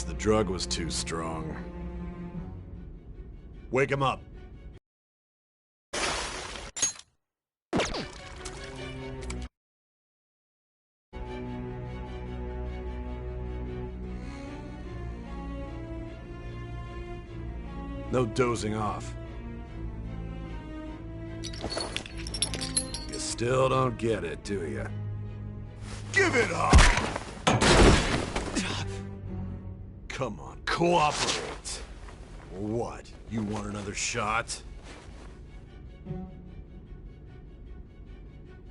the drug was too strong. Wake him up. No dozing off. You still don't get it, do you? Give it up! Come on, cooperate. Or what? You want another shot?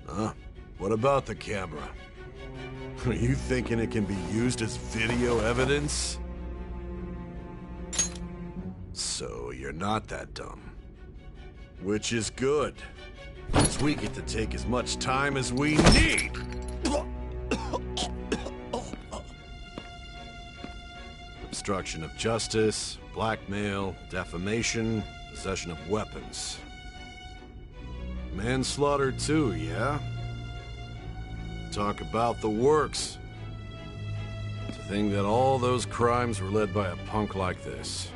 Huh? What about the camera? Are you thinking it can be used as video evidence? So you're not that dumb. Which is good. Because we get to take as much time as we need! Obstruction of justice, blackmail, defamation, possession of weapons. Manslaughter too, yeah? Talk about the works. To think that all those crimes were led by a punk like this.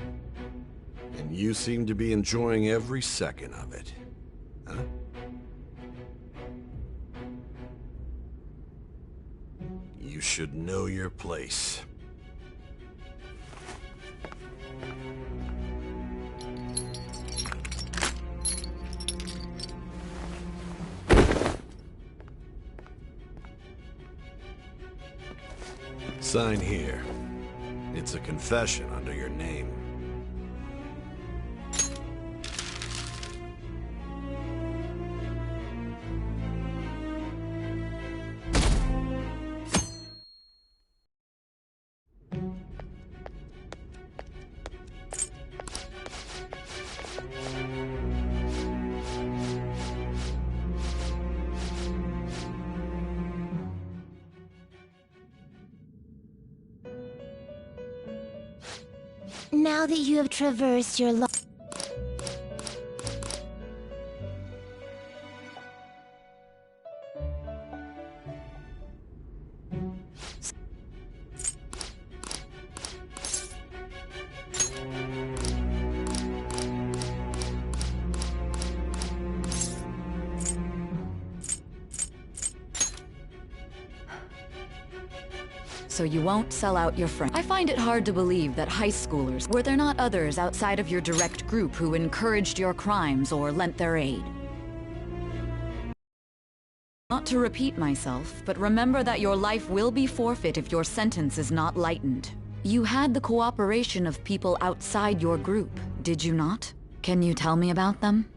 And you seem to be enjoying every second of it. Huh? You should know your place. Sign here. It's a confession under your name. Now that you have traversed your life. So you won't sell out your friend. I find it hard to believe that high schoolers, were there not others outside of your direct group who encouraged your crimes or lent their aid? Not to repeat myself, but remember that your life will be forfeit if your sentence is not lightened. You had the cooperation of people outside your group, did you not? Can you tell me about them?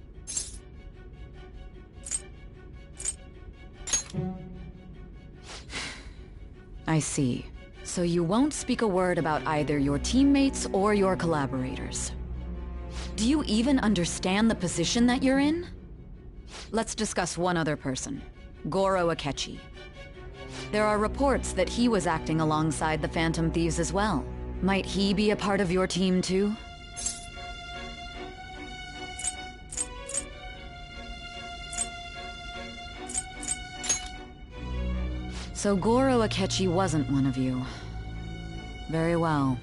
I see. So you won't speak a word about either your teammates or your collaborators. Do you even understand the position that you're in? Let's discuss one other person, Goro Akechi. There are reports that he was acting alongside the Phantom Thieves as well. Might he be a part of your team too? So Goro Akechi wasn't one of you. Very well.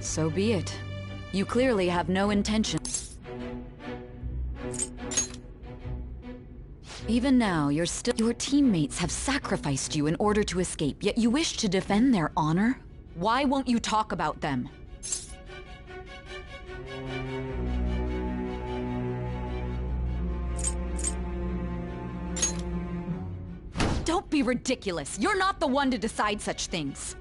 So be it. You clearly have no intention. Even now, you're still— Your teammates have sacrificed you in order to escape, yet you wish to defend their honor? Why won't you talk about them? Don't be ridiculous. You're not the one to decide such things.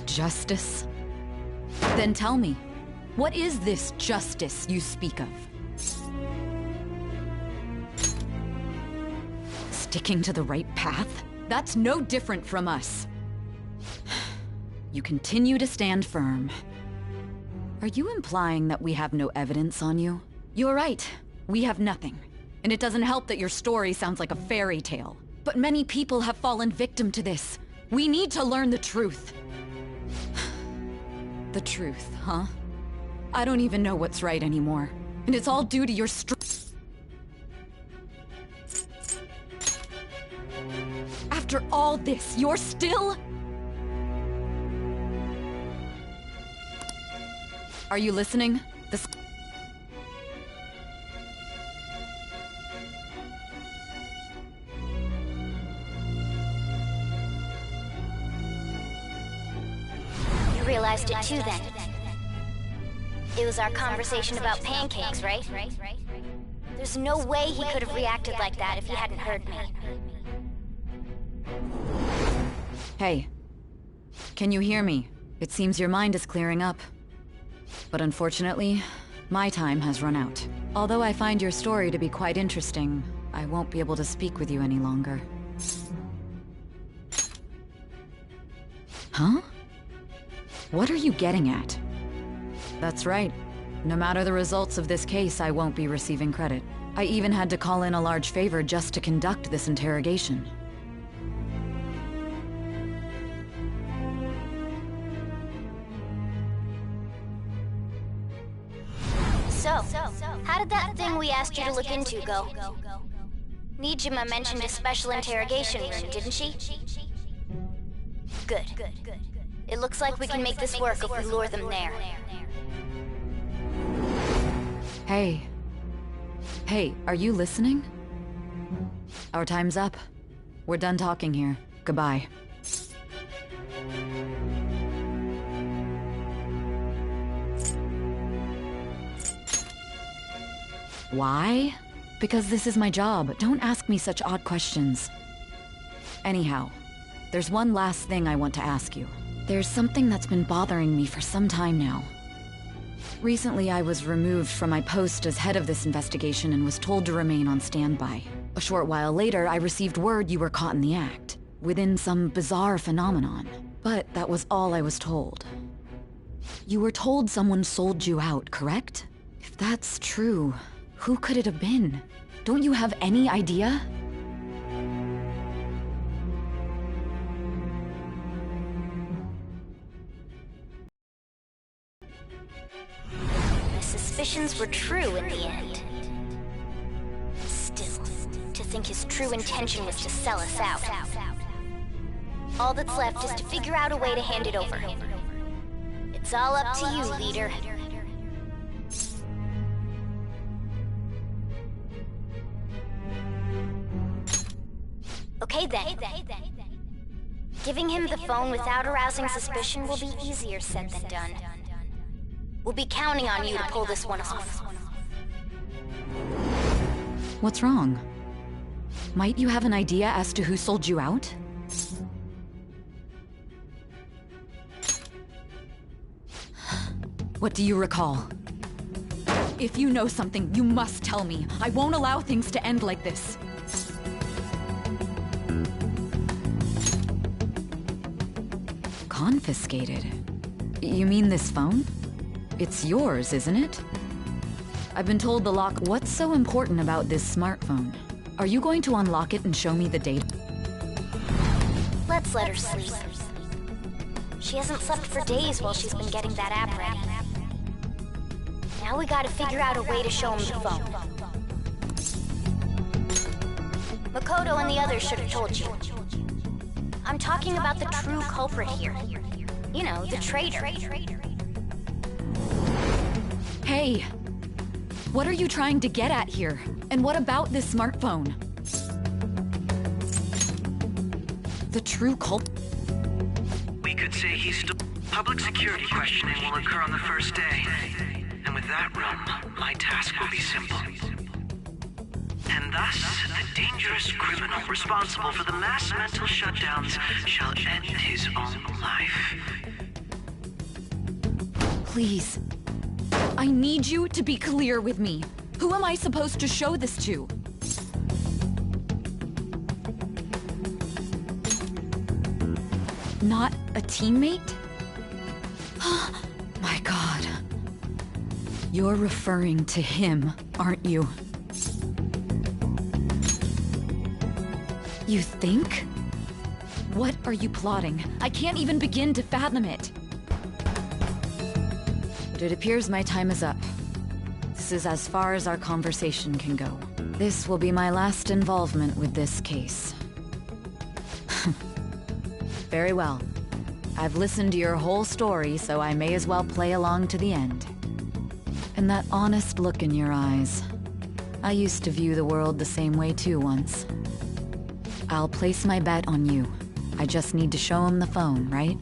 Justice? Then tell me, what is this justice you speak of? Sticking to the right path? That's no different from us. You continue to stand firm. Are you implying that we have no evidence on you? You're right. We have nothing. And it doesn't help that your story sounds like a fairy tale. But many people have fallen victim to this. We need to learn the truth. The truth, huh? I don't even know what's right anymore. And it's all due to your After all this, you're still... Are you listening? This... You realized it too then. It was our conversation about pancakes, right? There's no way he could have reacted like that if he hadn't heard me. Hey. Can you hear me? It seems your mind is clearing up. But unfortunately, my time has run out. Although I find your story to be quite interesting, I won't be able to speak with you any longer. Huh? What are you getting at? That's right. No matter the results of this case, I won't be receiving credit. I even had to call in a large favor just to conduct this interrogation. So, how did that thing we asked you to look into go? Nijima mentioned a special interrogation room, didn't she? Good. It looks like we can make this work if we lure them there. Hey. Hey, are you listening? Our time's up. We're done talking here. Goodbye. Why? Because this is my job. Don't ask me such odd questions. Anyhow, there's one last thing I want to ask you. There's something that's been bothering me for some time now. Recently, I was removed from my post as head of this investigation and was told to remain on standby. A short while later, I received word you were caught in the act, within some bizarre phenomenon. But that was all I was told. You were told someone sold you out, correct? If that's true, who could it have been? Don't you have any idea? Suspicions were true in the end. Still, to think his true intention was to sell us out. All that's left is to figure out a way to hand it over. It's all up to you, leader. Okay then. Giving him the phone without arousing suspicion will be easier said than done. We'll be counting on you to pull this one off. What's wrong? Might you have an idea as to who sold you out? What do you recall? If you know something, you must tell me. I won't allow things to end like this. Confiscated? You mean this phone? It's yours, isn't it? I've been told the lock... What's so important about this smartphone? Are you going to unlock it and show me the data? Let's let her sleep. She hasn't slept for days while she's been getting that app ready. Now we gotta figure out a way to show him the phone. Makoto and the others should have told you. I'm talking about the true culprit here. You know, the traitor. Hey! What are you trying to get at here? And what about this smartphone? The true culprit? We could say he's still... Public security questioning will occur on the first day. And with that room, my task will be simple. And thus, the dangerous criminal responsible for the mass mental shutdowns shall end his own life. Please. I need you to be clear with me. Who am I supposed to show this to? Not a teammate? My God. You're referring to him, aren't you? You think? What are you plotting? I can't even begin to fathom it. But it appears my time is up. This is as far as our conversation can go. This will be my last involvement with this case. Very well. I've listened to your whole story, so I may as well play along to the end. And that honest look in your eyes. I used to view the world the same way too once. I'll place my bet on you. I just need to show him the phone, right?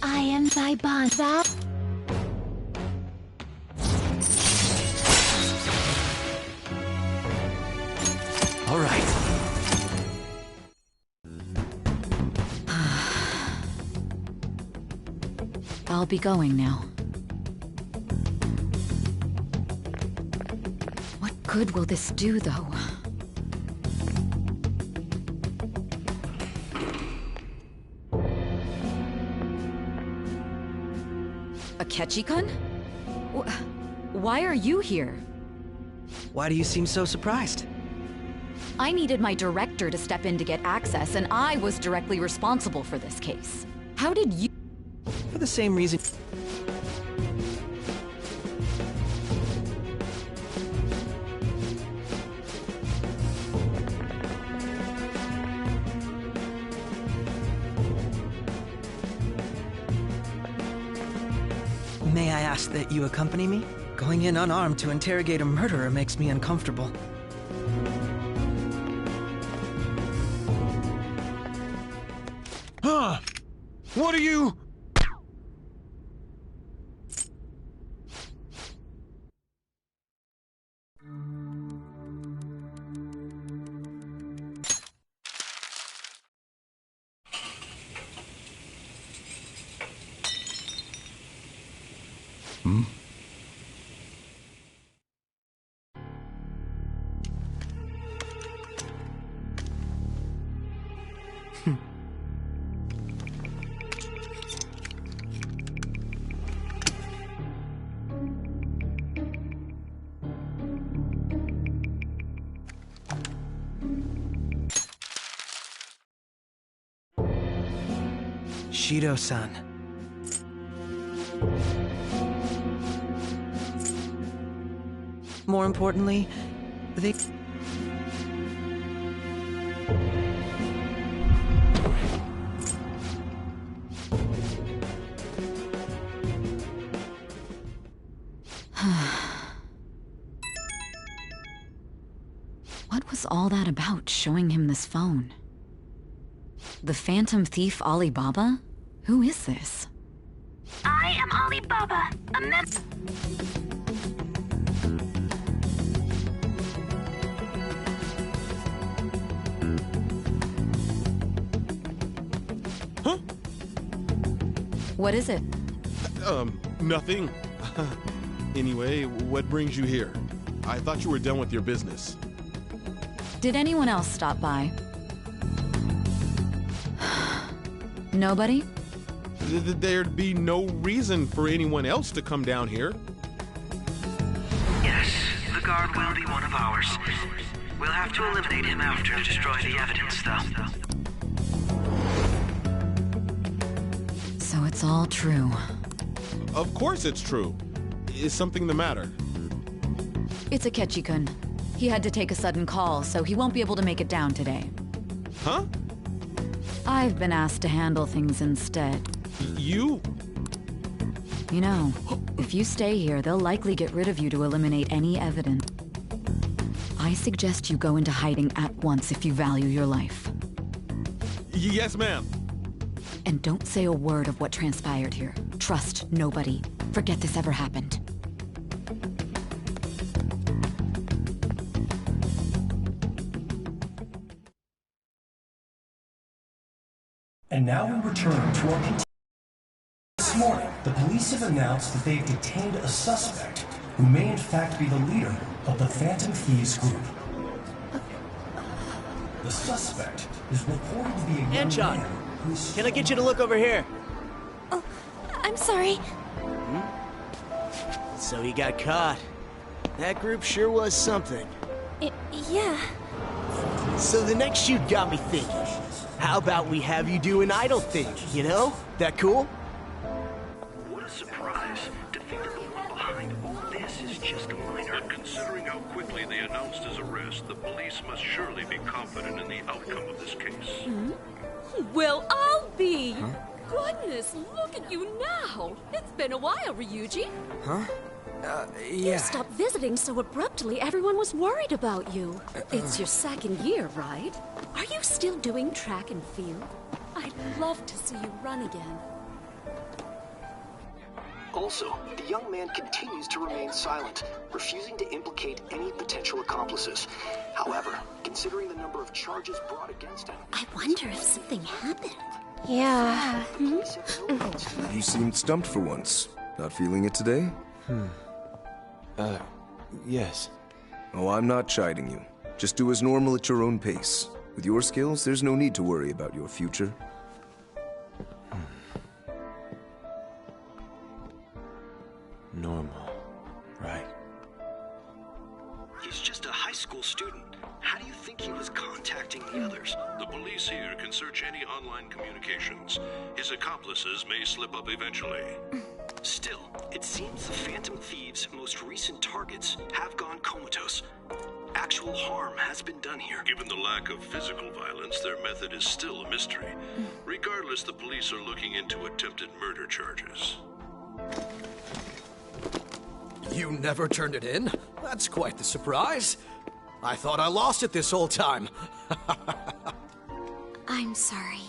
I am thy bond, thou. All right. I'll be going now. What good will this do, though? Akechi-kun? Why are you here? Why do you seem so surprised? I needed my director to step in to get access, and I was directly responsible for this case. How did you... For the same reason. May I ask that you accompany me? Going in unarmed to interrogate a murderer makes me uncomfortable. Huh? What are you... Shido-san. More importantly, they... What was all that about, showing him this phone? The Phantom Thief Alibaba? Who is this? I am Alibaba, a Huh? What is it? Nothing. Anyway, what brings you here? I thought you were done with your business. Did anyone else stop by? Nobody? There'd be no reason for anyone else to come down here. Yes, the guard will be one of ours. We'll have to eliminate him after to destroy the evidence, though. So it's all true. Of course it's true. Is something the matter? It's Akechi-kun. He had to take a sudden call, so he won't be able to make it down today. Huh? I've been asked to handle things instead. You? You know, if you stay here, they'll likely get rid of you to eliminate any evidence. I suggest you go into hiding at once if you value your life. Yes, ma'am. And don't say a word of what transpired here. Trust nobody. Forget this ever happened. And now we return to our continuation. This morning, the police have announced that they've detained a suspect who may in fact be the leader of the Phantom Thieves group. The suspect is reported to be a young Anchon, man who's... can I get you to look over here? Oh, I'm sorry. So he got caught. That group sure was something. Yeah. So the next shoot got me thinking. How about we have you do an idol thing, you know? That cool? What a surprise to think that the one behind just a minor. But considering how quickly they announced his arrest, the police must surely be confident in the outcome of this case. Well, I'll be. Huh? Goodness, look at you now. It's been a while, Ryuji. Huh? Yeah. You stopped visiting so abruptly everyone was worried about you. It's your second year, right? Are you still doing track and field? I'd love to see you run again. Also, the young man continues to remain silent, refusing to implicate any potential accomplices. However, considering the number of charges brought against him... I wonder if something happened. Yeah. You seemed stumped for once. Not feeling it today? Yes. Oh, I'm not chiding you. Just do as normal at your own pace. With your skills, there's no need to worry about your future. Normal, right? He's just a high school student. How do you think he was contacting the others? The police here can search any online communications. His accomplices may slip up eventually. Still, it seems the Phantom Thieves' most recent targets have gone comatose. Actual harm has been done here. Given the lack of physical violence, their method is still a mystery. Regardless, the police are looking into attempted murder charges. You never turned it in? That's quite the surprise. I thought I lost it this whole time. I'm sorry.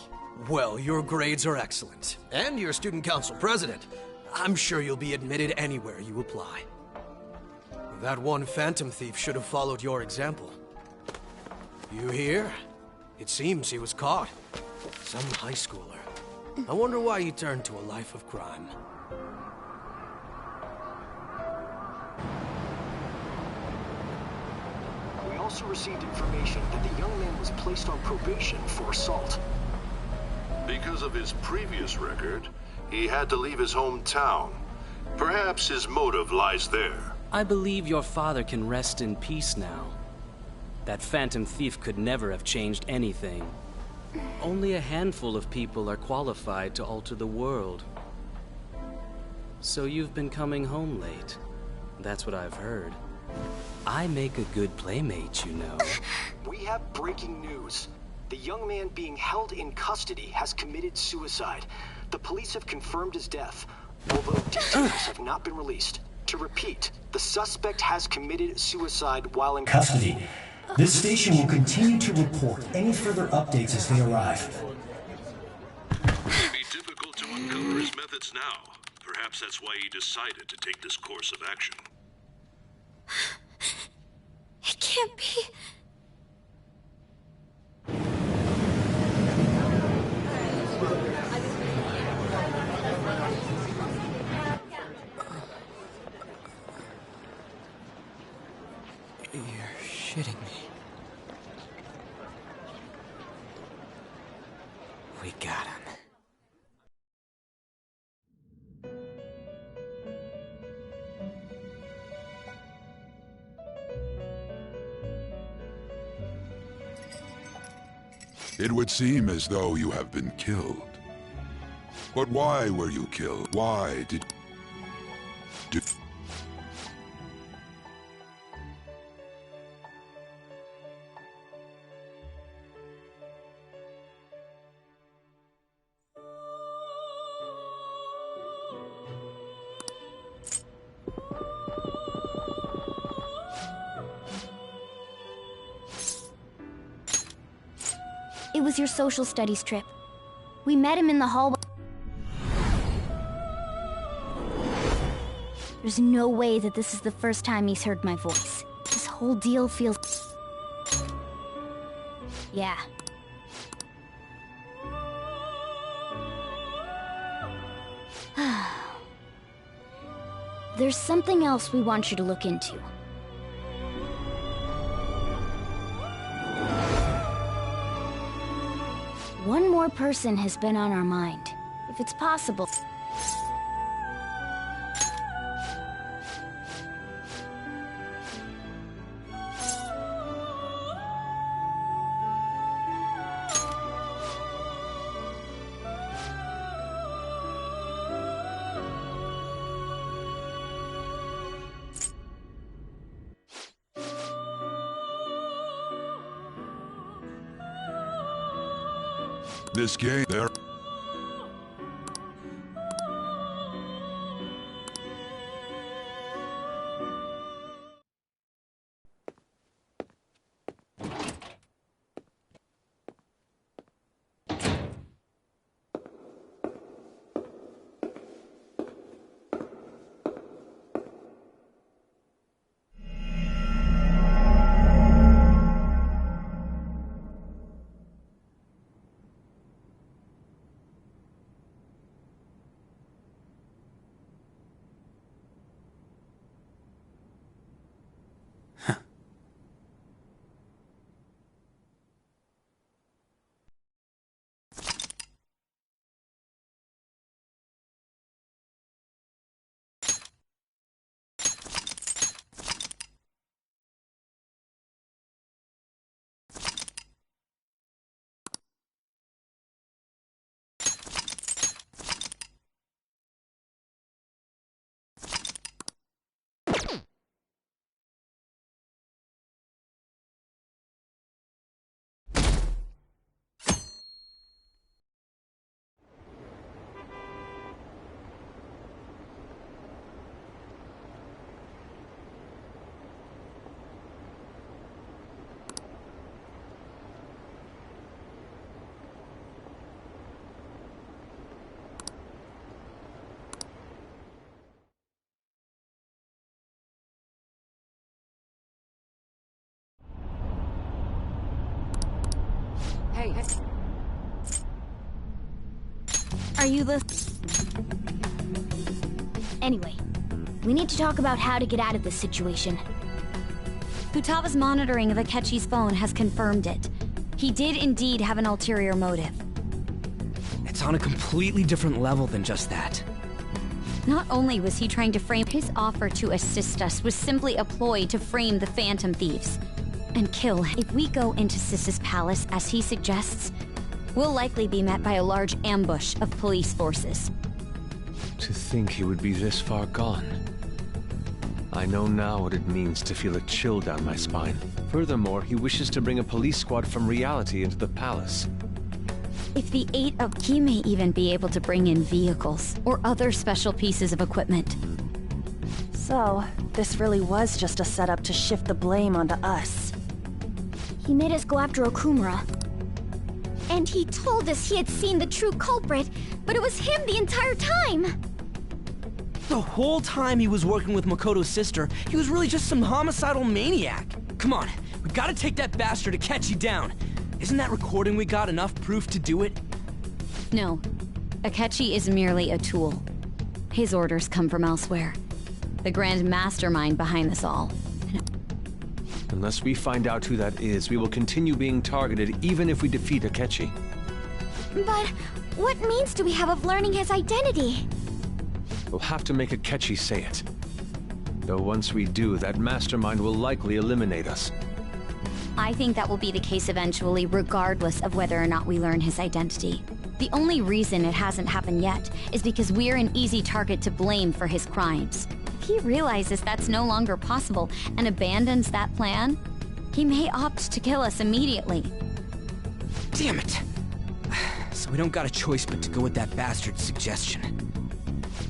Well, your grades are excellent. And you're student council president. I'm sure you'll be admitted anywhere you apply. That one Phantom Thief should have followed your example. You hear? It seems he was caught. Some high schooler. I wonder why he turned to a life of crime. We also received information that the young man was placed on probation for assault. Because of his previous record, he had to leave his hometown. Perhaps his motive lies there. I believe your father can rest in peace now. That Phantom Thief could never have changed anything. Only a handful of people are qualified to alter the world. So you've been coming home late. That's what I've heard. I make a good playmate, you know. We have breaking news. The young man being held in custody has committed suicide. The police have confirmed his death, although details have not been released. To repeat, the suspect has committed suicide while in custody. This station will continue to report any further updates as they arrive. It may be difficult to uncover his methods now. Perhaps that's why he decided to take this course of action. It can't be. You're shitting me. We got him. It would seem as though you have been killed. But why were you killed? Why did... It was your social studies trip. We met him in the hallway. There's no way that this is the first time he's heard my voice. This whole deal feels... Yeah. There's something else we want you to look into. One more person has been on our mind. If it's possible... This game, there. Hey. Are you the... Anyway, we need to talk about how to get out of this situation. Futaga's monitoring of Akechi's phone has confirmed it. He did indeed have an ulterior motive. It's on a completely different level than just that. Not only was he trying to frame his offer to assist us was simply a ploy to frame the Phantom Thieves. And kill him. If we go into Sis's palace, as he suggests, we'll likely be met by a large ambush of police forces. To think he would be this far gone. I know now what it means to feel a chill down my spine. Furthermore, he wishes to bring a police squad from reality into the palace. If the 8 of... He may even be able to bring in vehicles, or other special pieces of equipment. So, this really was just a setup to shift the blame onto us. He made us go after Okumura. And he told us he had seen the true culprit, but it was him the entire time! The whole time he was working with Makoto's sister, he was really just some homicidal maniac. Come on, we gotta take that bastard Akechi down. Isn't that recording we got enough proof to do it? No. Akechi is merely a tool. His orders come from elsewhere. The grand mastermind behind this all. Unless we find out who that is, we will continue being targeted even if we defeat Akechi. But what means do we have of learning his identity? We'll have to make Akechi say it. Though once we do, that mastermind will likely eliminate us. I think that will be the case eventually, regardless of whether or not we learn his identity. The only reason it hasn't happened yet is because we're an easy target to blame for his crimes. If he realizes that's no longer possible and abandons that plan, he may opt to kill us immediately. Damn it! So we don't got a choice but to go with that bastard's suggestion.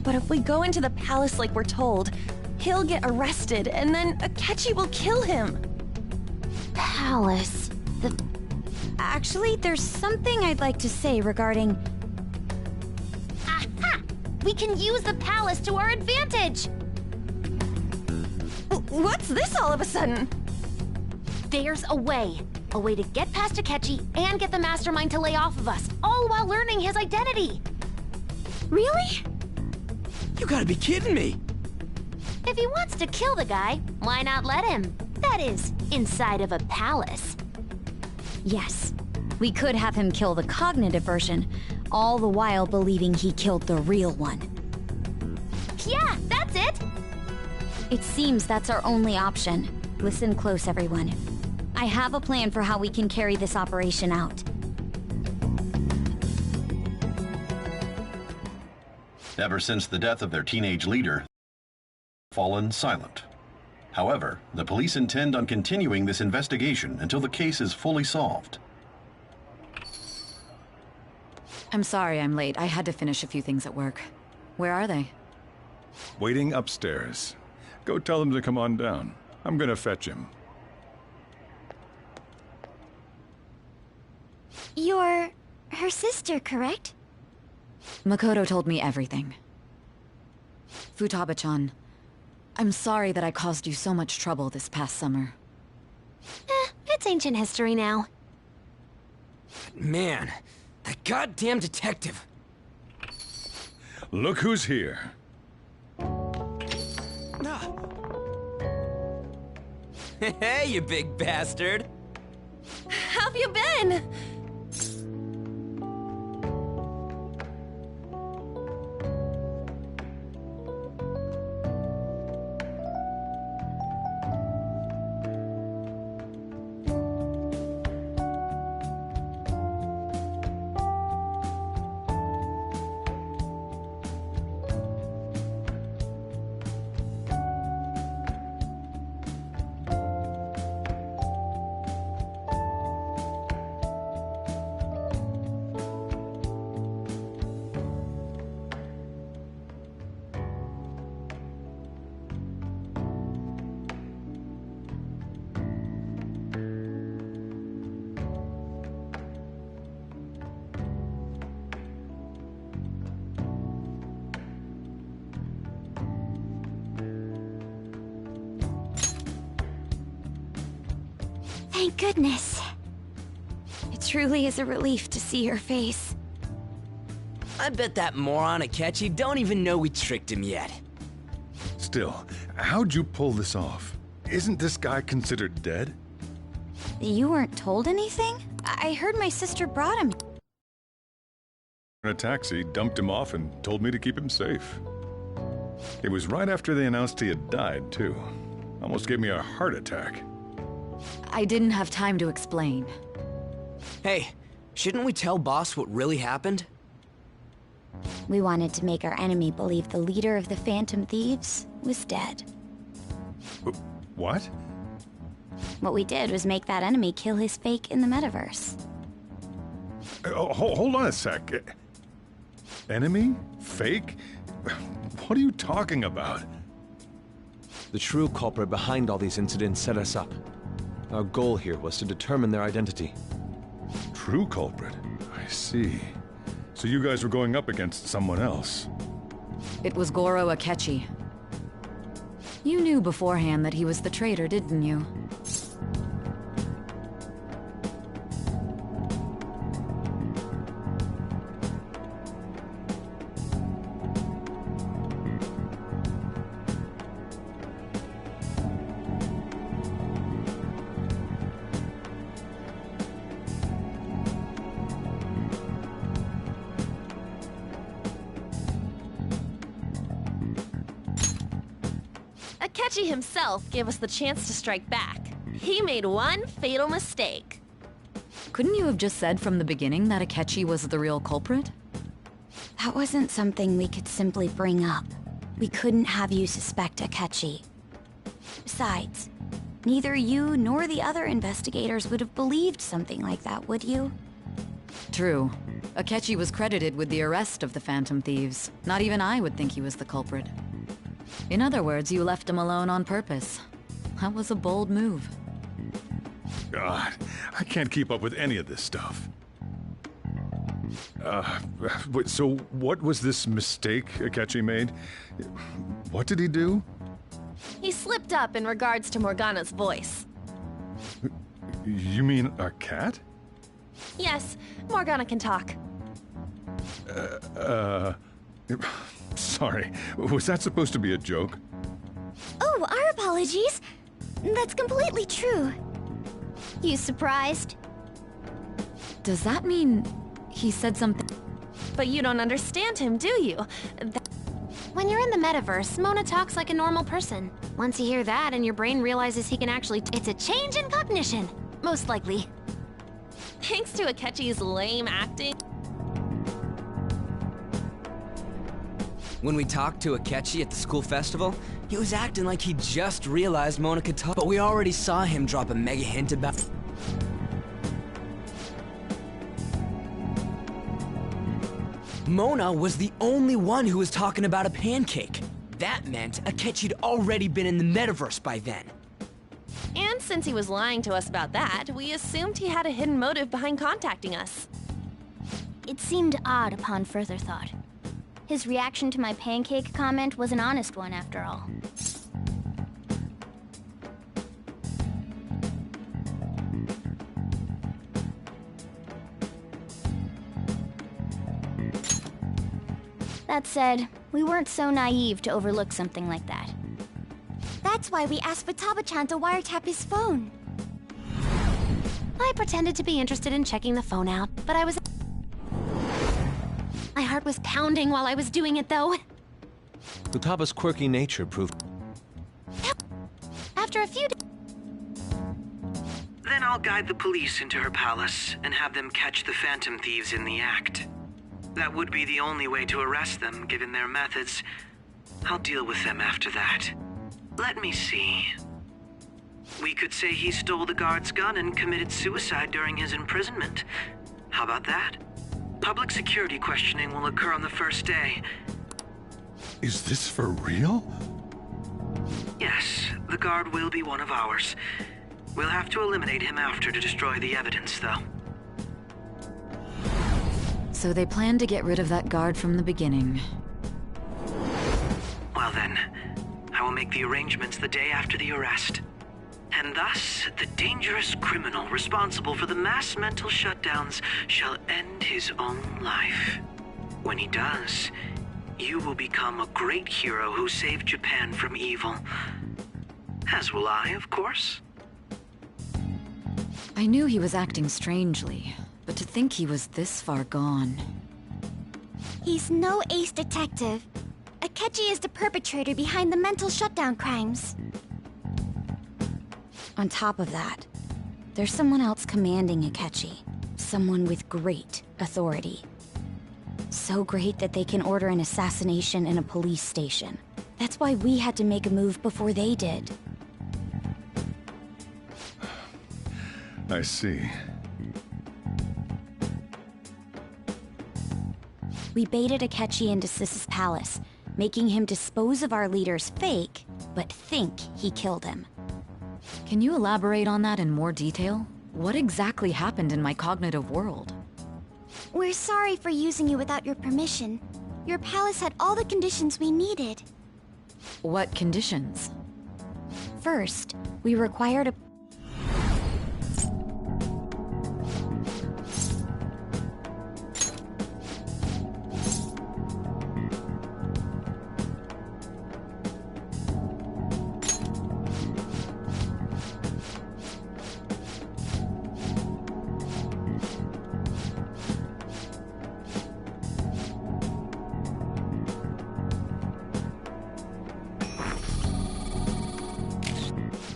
But if we go into the palace like we're told, he'll get arrested and then Akechi will kill him. Palace. Actually, there's something I'd like to say regarding... Aha! We can use the palace to our advantage! What's this all of a sudden? There's a way. A way to get past Akechi and get the mastermind to lay off of us, all while learning his identity. Really? You gotta be kidding me! If he wants to kill the guy, why not let him? That is, inside of a palace. Yes, we could have him kill the cognitive version, all the while believing he killed the real one. Yeah, that's it! It seems that's our only option. Listen close, everyone. I have a plan for how we can carry this operation out. Ever since the death of their teenage leader, fallen silent. However, the police intend on continuing this investigation until the case is fully solved. I'm sorry I'm late. I had to finish a few things at work. Where are they? Waiting upstairs. Go tell them to come on down. I'm gonna fetch him. You're her sister, correct? Makoto told me everything. Futaba-chan, I'm sorry that I caused you so much trouble this past summer. It's ancient history now. Man, that goddamn detective. Look who's here. Hey, you big bastard. How've you been? Thank goodness. It truly is a relief to see your face. I bet that moron Akechi don't even know we tricked him yet. Still, how'd you pull this off? Isn't this guy considered dead? You weren't told anything? I heard my sister brought him. In a taxi, dumped him off and told me to keep him safe. It was right after they announced he had died, too. Almost gave me a heart attack. I didn't have time to explain. Hey, shouldn't we tell Boss what really happened? We wanted to make our enemy believe the leader of the Phantom Thieves was dead. What? What we did was make that enemy kill his fake in the metaverse. Hold on a sec. Enemy? Fake? What are you talking about? The true culprit behind all these incidents set us up. Our goal here was to determine their identity. True culprit? I see. So you guys were going up against someone else? It was Goro Akechi. You knew beforehand that he was the traitor, didn't you? Akechi himself gave us the chance to strike back. He made one fatal mistake. Couldn't you have just said from the beginning that Akechi was the real culprit? That wasn't something we could simply bring up. We couldn't have you suspect Akechi. Besides, neither you nor the other investigators would have believed something like that, would you? True. Akechi was credited with the arrest of the Phantom Thieves. Not even I would think he was the culprit. In other words, you left him alone on purpose. That was a bold move. God, I can't keep up with any of this stuff. So what was this mistake Akechi made? What did he do? He slipped up in regards to Morgana's voice. You mean a cat? Yes, Morgana can talk. Sorry, was that supposed to be a joke? Oh, our apologies. That's completely true. You surprised? Does that mean he said something? But you don't understand him, do you? When you're in the metaverse, Mona talks like a normal person. Once you hear that and your brain realizes he can actually... It's a change in cognition, most likely. Thanks to Akechi's lame acting. When we talked to Akechi at the school festival, he was acting like he just realized Mona could talk, but we already saw him drop a mega hint about... Mona was the only one who was talking about a pancake. That meant Akechi'd already been in the metaverse by then. And since he was lying to us about that, we assumed he had a hidden motive behind contacting us. It seemed odd upon further thought. His reaction to my pancake comment was an honest one, after all. That said, we weren't so naive to overlook something like that. That's why we asked Futaba-chan to wiretap his phone. I pretended to be interested in checking the phone out, but my heart was pounding while I was doing it, though. Futaba's quirky nature proved... After a few Then I'll guide the police into her palace and have them catch the Phantom Thieves in the act. That would be the only way to arrest them, given their methods. I'll deal with them after that. Let me see. We could say he stole the guard's gun and committed suicide during his imprisonment. How about that? Public security questioning will occur on the first day. Is this for real? Yes, the guard will be one of ours. We'll have to eliminate him after to destroy the evidence, though. So they planned to get rid of that guard from the beginning. Well then, I will make the arrangements the day after the arrest. And thus, the dangerous criminal responsible for the mass mental shutdowns shall end his own life. When he does, you will become a great hero who saved Japan from evil. As will I, of course. I knew he was acting strangely, but to think he was this far gone... He's no ace detective. Akechi is the perpetrator behind the mental shutdown crimes. On top of that, there's someone else commanding Akechi. Someone with great authority. So great that they can order an assassination in a police station. That's why we had to make a move before they did. I see. We baited Akechi into Sis's palace, making him dispose of our leader's fake, but think he killed him. Can you elaborate on that in more detail? What exactly happened in my cognitive world? We're sorry for using you without your permission. Your palace had all the conditions we needed. What conditions? First, we required a...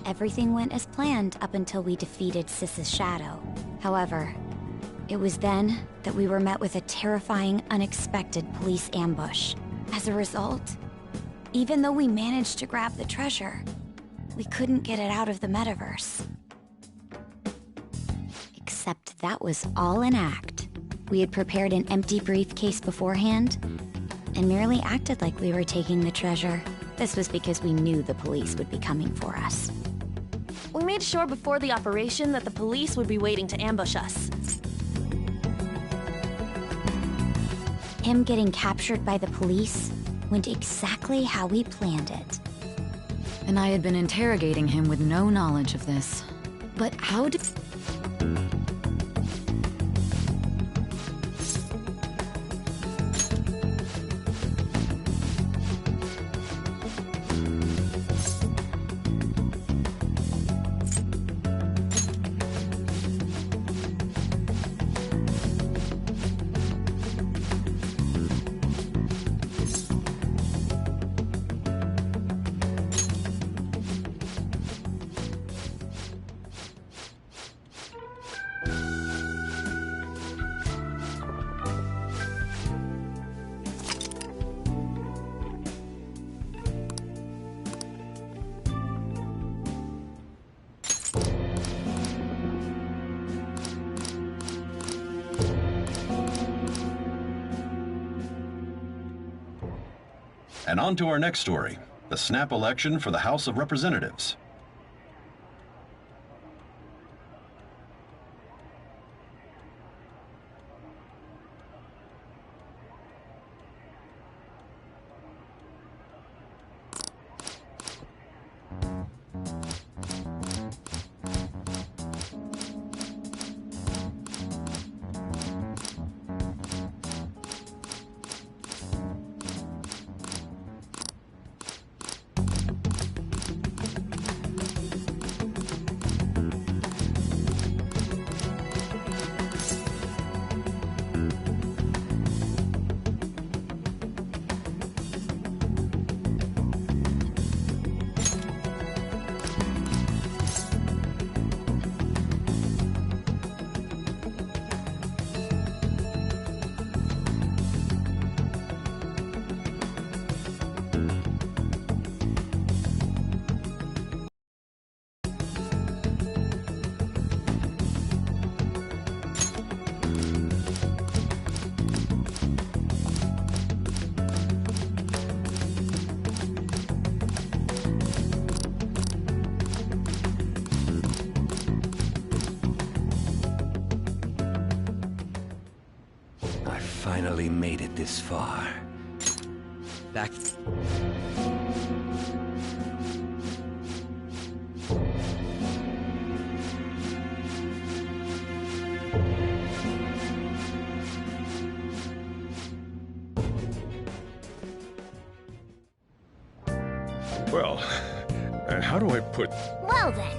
Everything went as planned up until we defeated Sis's shadow. However, it was then that we were met with a terrifying, unexpected police ambush. As a result, even though we managed to grab the treasure, we couldn't get it out of the metaverse. Except that was all an act. We had prepared an empty briefcase beforehand and merely acted like we were taking the treasure. This was because we knew the police would be coming for us. We made sure before the operation that the police would be waiting to ambush us. Him getting captured by the police went exactly how we planned it. And I had been interrogating him with no knowledge of this. But how did... And on to our next story, the snap election for the House of Representatives. Finally made it this far. Back. Well, how do I put... Well then.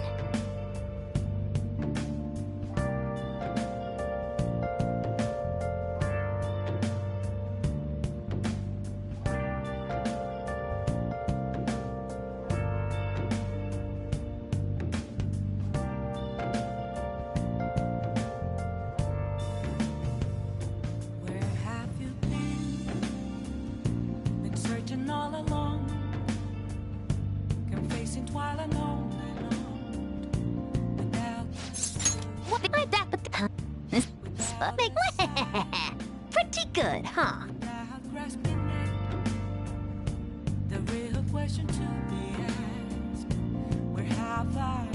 Pretty good, huh? The real question to be asked, where have I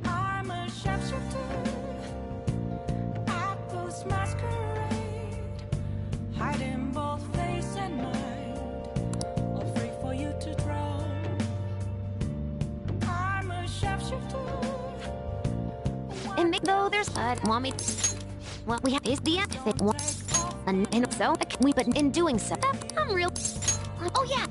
been? I'm a sharpshooter at this masquerade, hiding both face and mind, all free for you to draw. I'm a sharpshooter. And though there's want me, what we have is the outfit one, and so we but in doing so, I'm real. Oh yeah.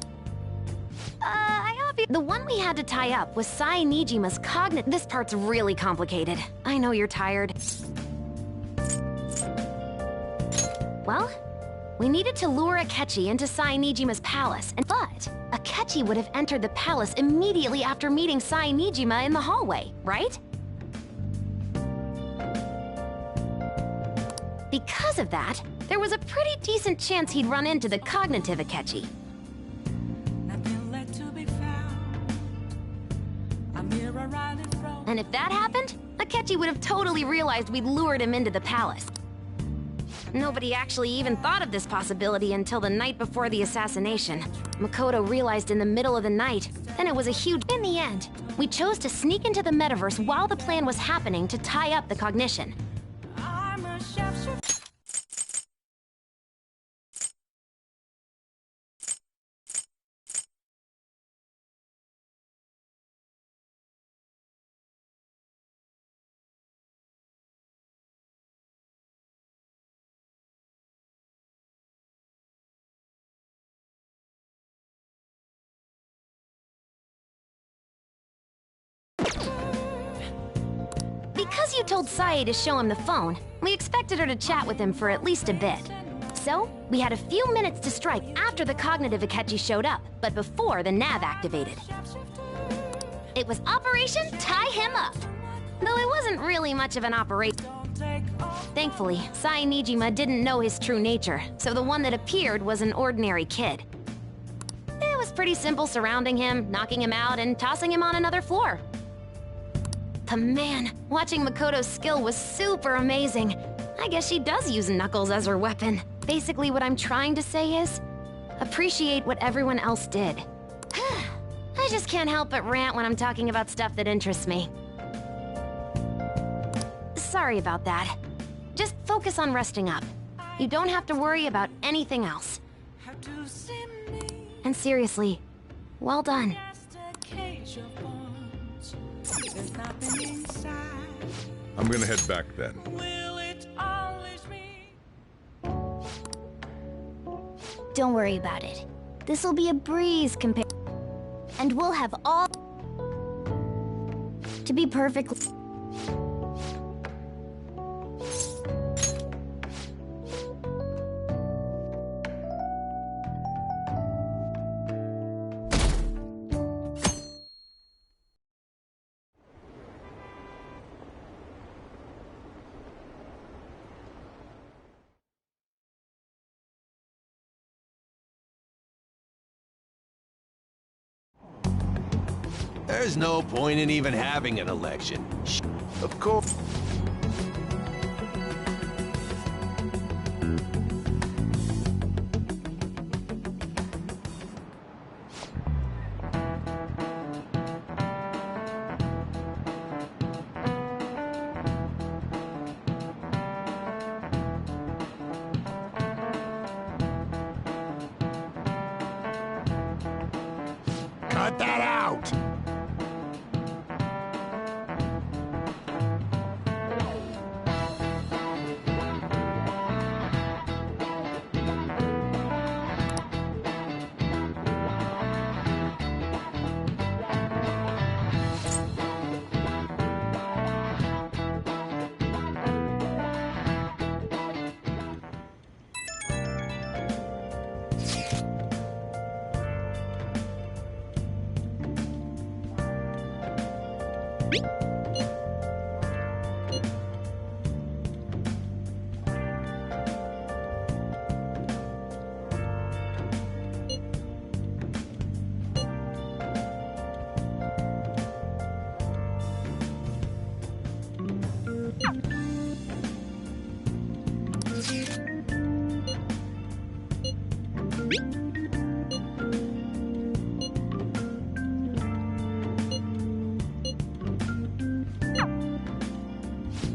The one we had to tie up was Sai Nijima's cognitive. This part's really complicated. I know you're tired. Well, we needed to lure Akechi into Sai Nijima's palace, but Akechi would have entered the palace immediately after meeting Sai Nijima in the hallway, right? Because of that, there was a pretty decent chance he'd run into the cognitive Akechi. And if that happened, Akechi would have totally realized we'd lured him into the palace. Nobody actually even thought of this possibility until the night before the assassination. Makoto realized in the middle of the night, and it was a huge... In the end, we chose to sneak into the metaverse while the plan was happening to tie up the cognition. Because you told Sae to show him the phone, we expected her to chat with him for at least a bit. So, we had a few minutes to strike after the cognitive Akechi showed up, but before the nav activated. It was Operation Tie Him Up, though it wasn't really much of an operation. Thankfully, Sai Nijima didn't know his true nature, so the one that appeared was an ordinary kid. It was pretty simple surrounding him, knocking him out, and tossing him on another floor. But man, watching Makoto's skill was super amazing. I guess she does use Knuckles as her weapon. Basically what I'm trying to say is, appreciate what everyone else did. I just can't help but rant when I'm talking about stuff that interests me. Sorry about that. Just focus on resting up. You don't have to worry about anything else. And seriously, well done. I'm gonna head back then. Don't worry about it. This'll be a breeze compared... And we'll have all... To be perfectly... There's no point in even having an election. Of course. Cut that out!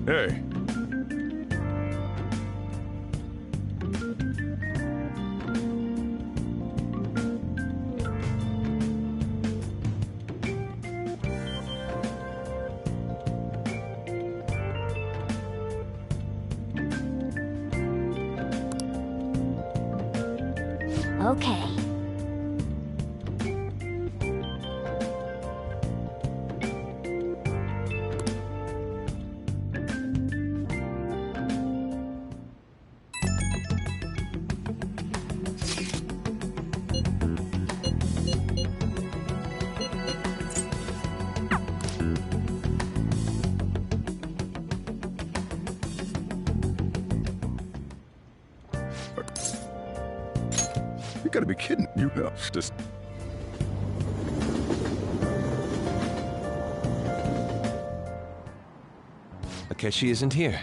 Hey. Okay. You gotta be kidding. You know, just... Akechi isn't here.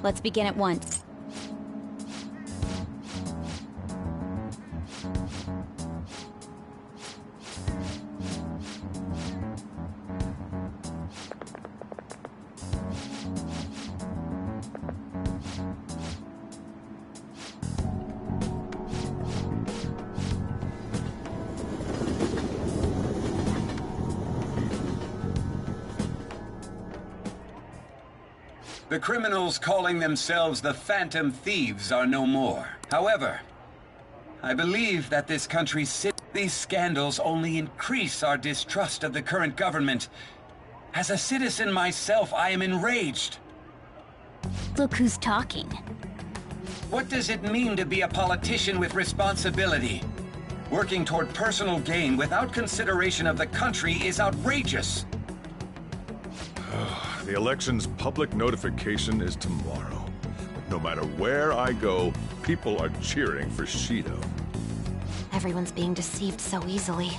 Let's begin at once. The criminals calling themselves the Phantom Thieves are no more. However, I believe that this country's these scandals only increase our distrust of the current government. As a citizen myself, I am enraged. Look who's talking. What does it mean to be a politician with responsibility? Working toward personal gain without consideration of the country is outrageous. The election's public notification is tomorrow. No matter where I go, people are cheering for Shido. Everyone's being deceived so easily.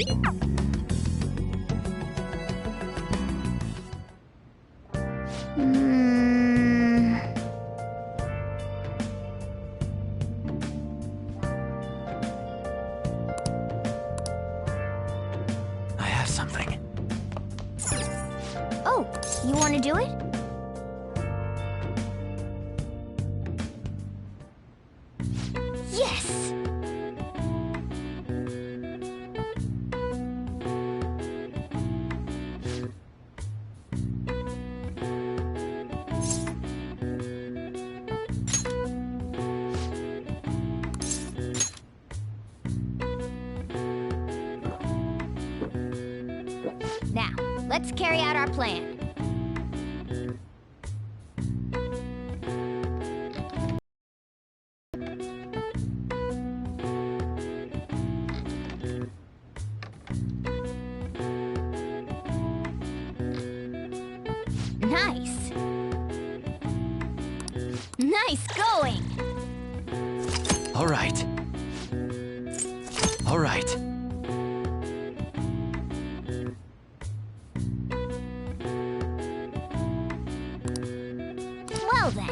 I have something. Oh, you want to do it? Yes! Now, let's carry out our plan. Nice. Nice going. All right. All right. Well then.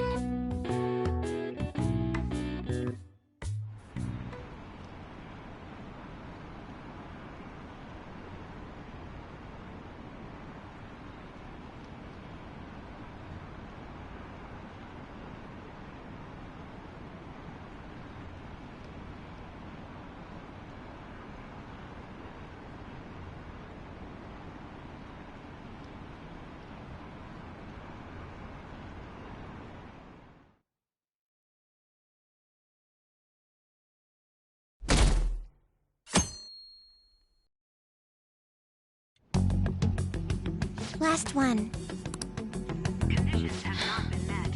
Last one.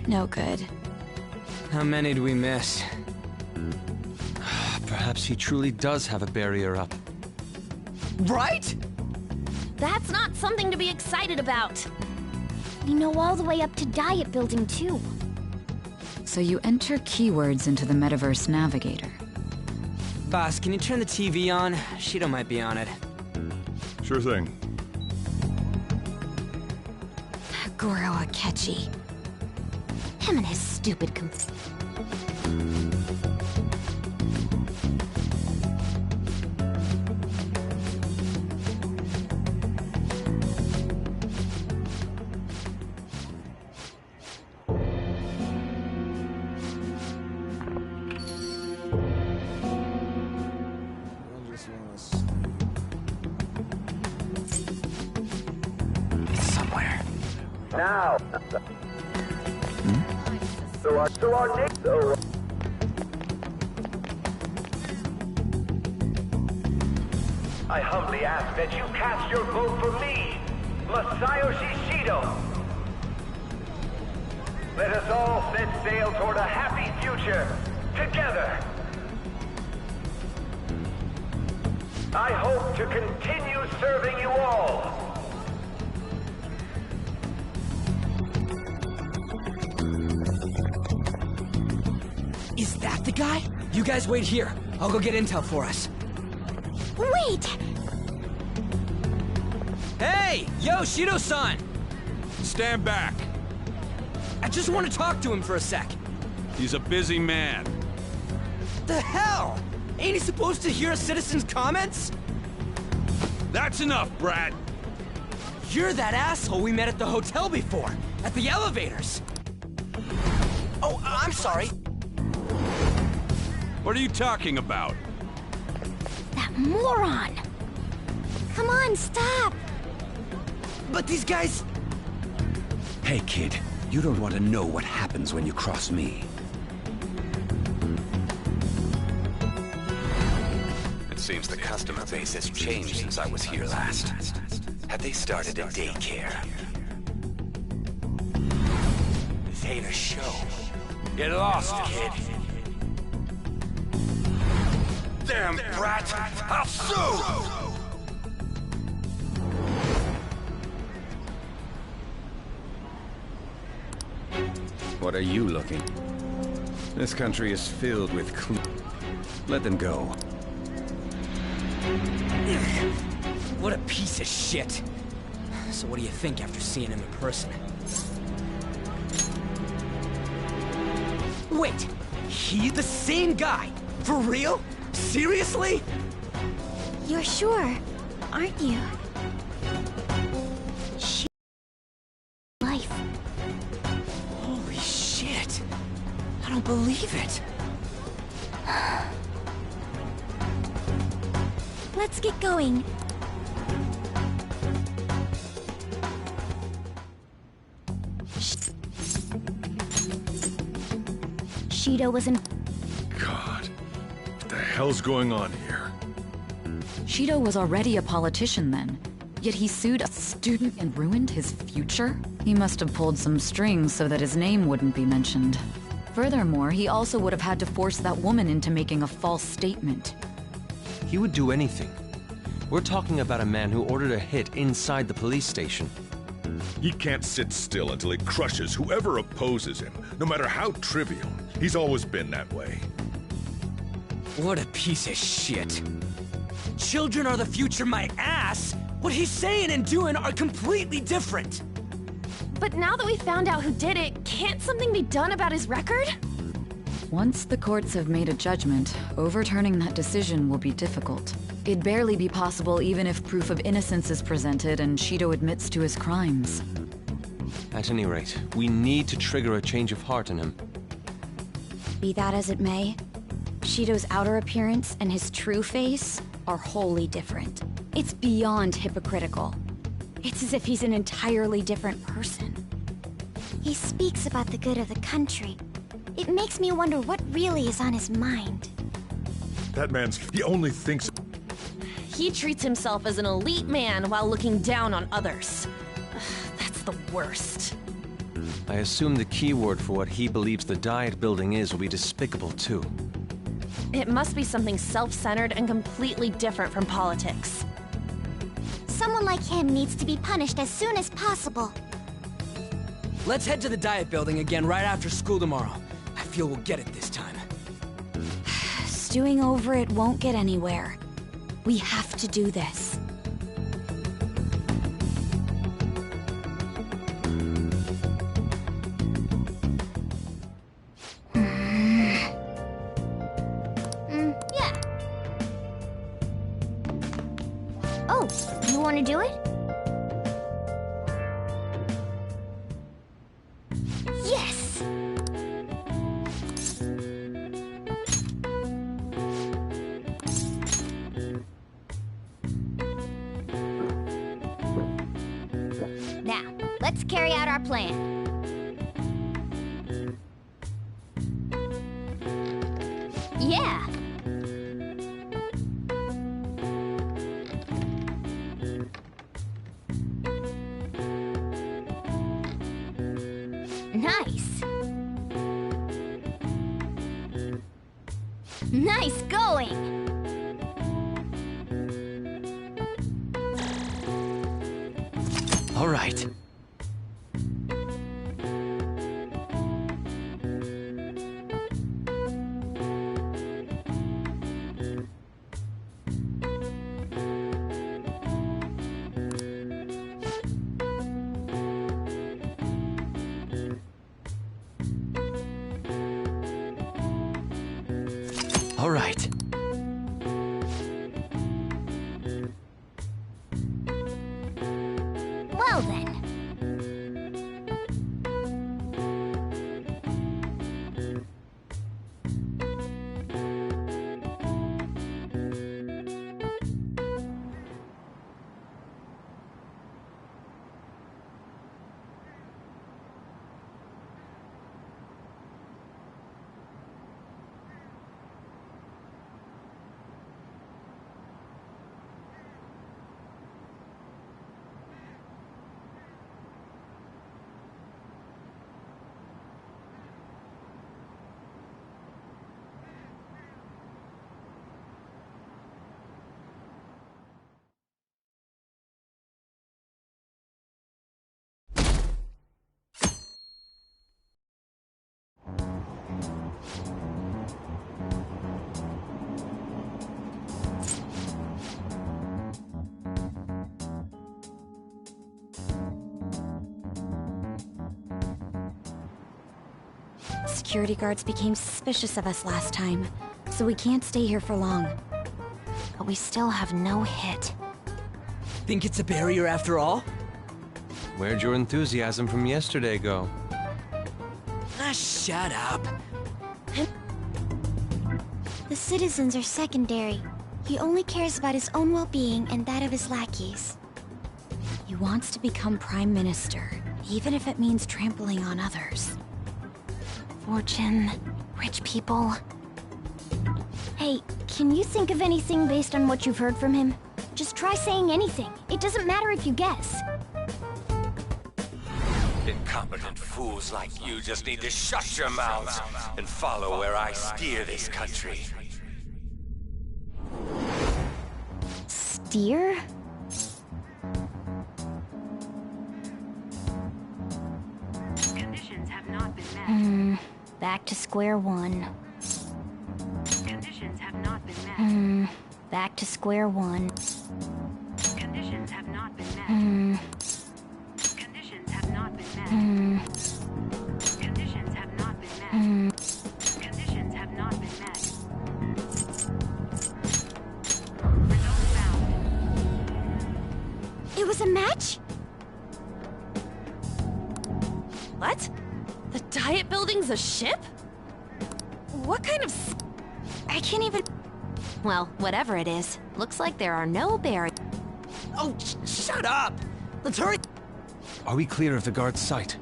No good. How many do we miss? Perhaps he truly does have a barrier up. Right? That's not something to be excited about. We know all the way up to Diet Building, too. So you enter keywords into the Metaverse Navigator. Boss, can you turn the TV on? Shido might be on it. Sure thing. Goro Akechi. Him and his stupid It's somewhere. Now. I humbly ask that you cast your vote for me, Masayoshi Shido. Let us all set sail toward a happy future, together. I hope to continue serving you all. Is that the guy? You guys wait here. I'll go get intel for us. Wait! Hey! Yo, Shido-san! Stand back. I just want to talk to him for a sec. He's a busy man. The hell? Ain't he supposed to hear a citizen's comments? That's enough, Brad. You're that asshole we met at the hotel before, at the elevators. Oh, I'm sorry. What are you talking about? That moron! Come on, stop! But these guys... Hey, kid. You don't want to know what happens when you cross me. It seems the customer base has changed since I was here last. Have they started a daycare? This ain't a show. Get lost, kid. Damn brat! I'll sue! What are you looking? This country is filled with Let them go. What a piece of shit. So what do you think after seeing him in person? Wait! He's the same guy? For real? Seriously? You're sure, aren't you? Life. Holy shit. I don't believe it. Let's get going. Shido was in... God, what the hell's going on here? Shido was already a politician then, yet he sued a student and ruined his future? He must have pulled some strings so that his name wouldn't be mentioned. Furthermore, he also would have had to force that woman into making a false statement. He would do anything. We're talking about a man who ordered a hit inside the police station. He can't sit still until he crushes whoever opposes him, no matter how trivial. He's always been that way. What a piece of shit. Children are the future, my ass! What he's saying and doing are completely different! But now that we found out who did it, can't something be done about his record? Once the courts have made a judgment, overturning that decision will be difficult. It'd barely be possible even if proof of innocence is presented and Shido admits to his crimes. At any rate, we need to trigger a change of heart in him. Be that as it may, Shido's outer appearance and his true face are wholly different. It's beyond hypocritical. It's as if he's an entirely different person. He speaks about the good of the country. It makes me wonder what really is on his mind. That he only thinks... He treats himself as an elite man while looking down on others. Ugh, that's the worst. I assume the key word for what he believes the Diet building is will be despicable too. It must be something self-centered and completely different from politics. Someone like him needs to be punished as soon as possible. Let's head to the Diet building again right after school tomorrow. I feel we'll get it this time. Stewing over it won't get anywhere. We have to do this. Yeah. Oh, you want to do it? Yes! Now, let's carry out our plan. Yeah! Nice! Nice going! All right. All right. Well then. security guards became suspicious of us last time, so we can't stay here for long. But we still have no hit. Think it's a barrier after all? Where'd your enthusiasm from yesterday go? Ah, shut up. The citizens are secondary. He only cares about his own well-being and that of his lackeys. He wants to become Prime Minister, even if it means trampling on others. Fortune, rich people. Hey, can you think of anything based on what you've heard from him? Just try saying anything. It doesn't matter if you guess. Incompetent fools like you just need to shut your mouths and follow where I steer this country. Steer? Conditions have not been met. Back to square one. Conditions have not been met. Back to square one. Conditions have not been met. Conditions have not been met. Conditions have not been met. Conditions have not been met. Results found. It was a match? What? The Diet Building's a ship? What kind of I can't even... Well, whatever it is, looks like there are no barriers. Oh, shut up! Let's hurry! Are we clear of the guard's sight?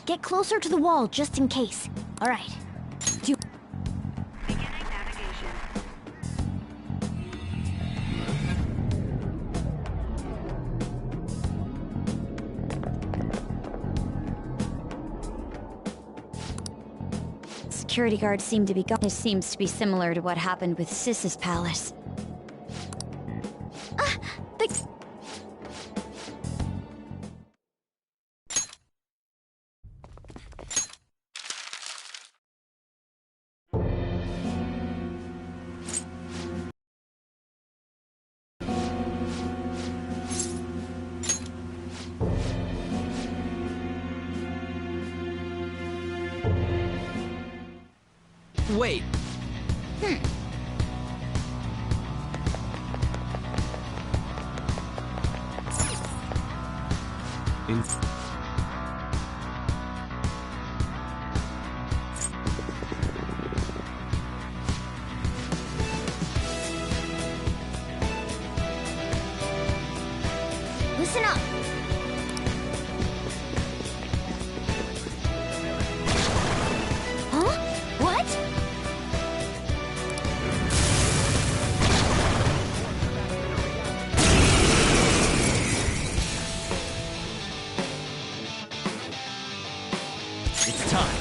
Get closer to the wall, just in case. All right. Beginning navigation. Security guards seem to be gone. This seems to be similar to what happened with Sis's palace. Wait. Listen up. Huh? What? It's time.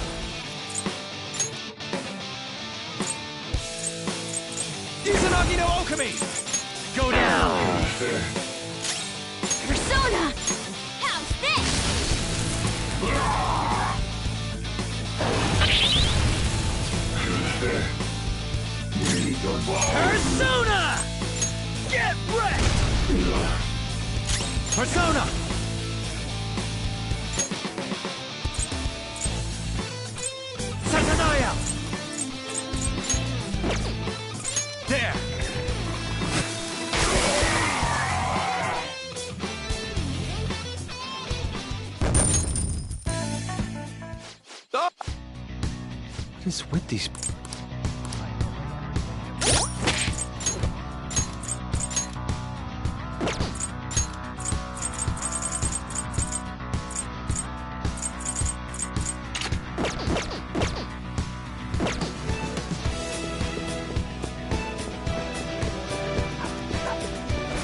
Izanagi no Okami! Go down! Persona! How's this? Persona! Get wrecked! Persona! Satanaya! There! What is with these...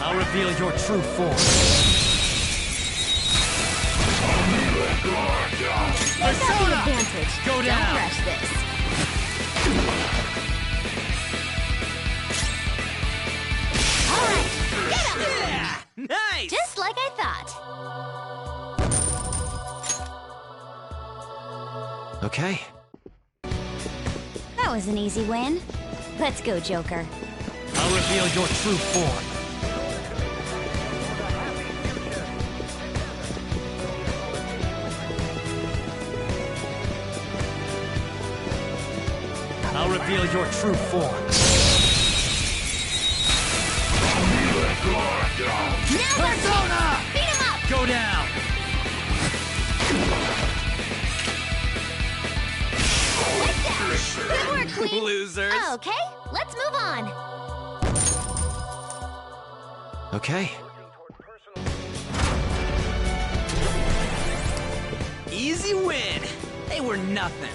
I'll reveal your true form. Persona! Advantage. Go down! Don't rush this. All right, get up! Yeah! Nice! Just like I thought. Okay. That was an easy win. Let's go, Joker. I'll reveal your true form. I'll reveal your true form. Persona! Beat him up! Go down! Good work, Queen! Losers! Okay, let's move on. Okay. Easy win! They were nothing.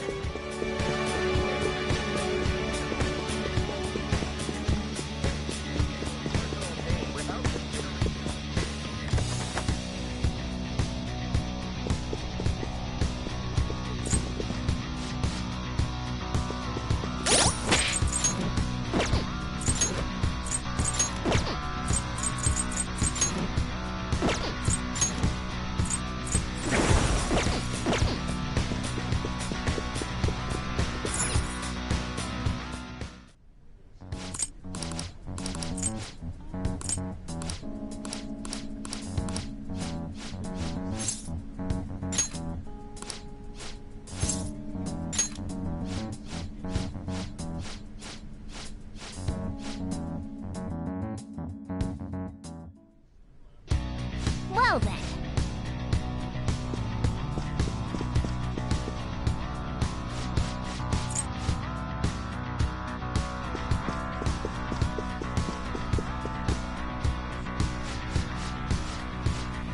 Well then.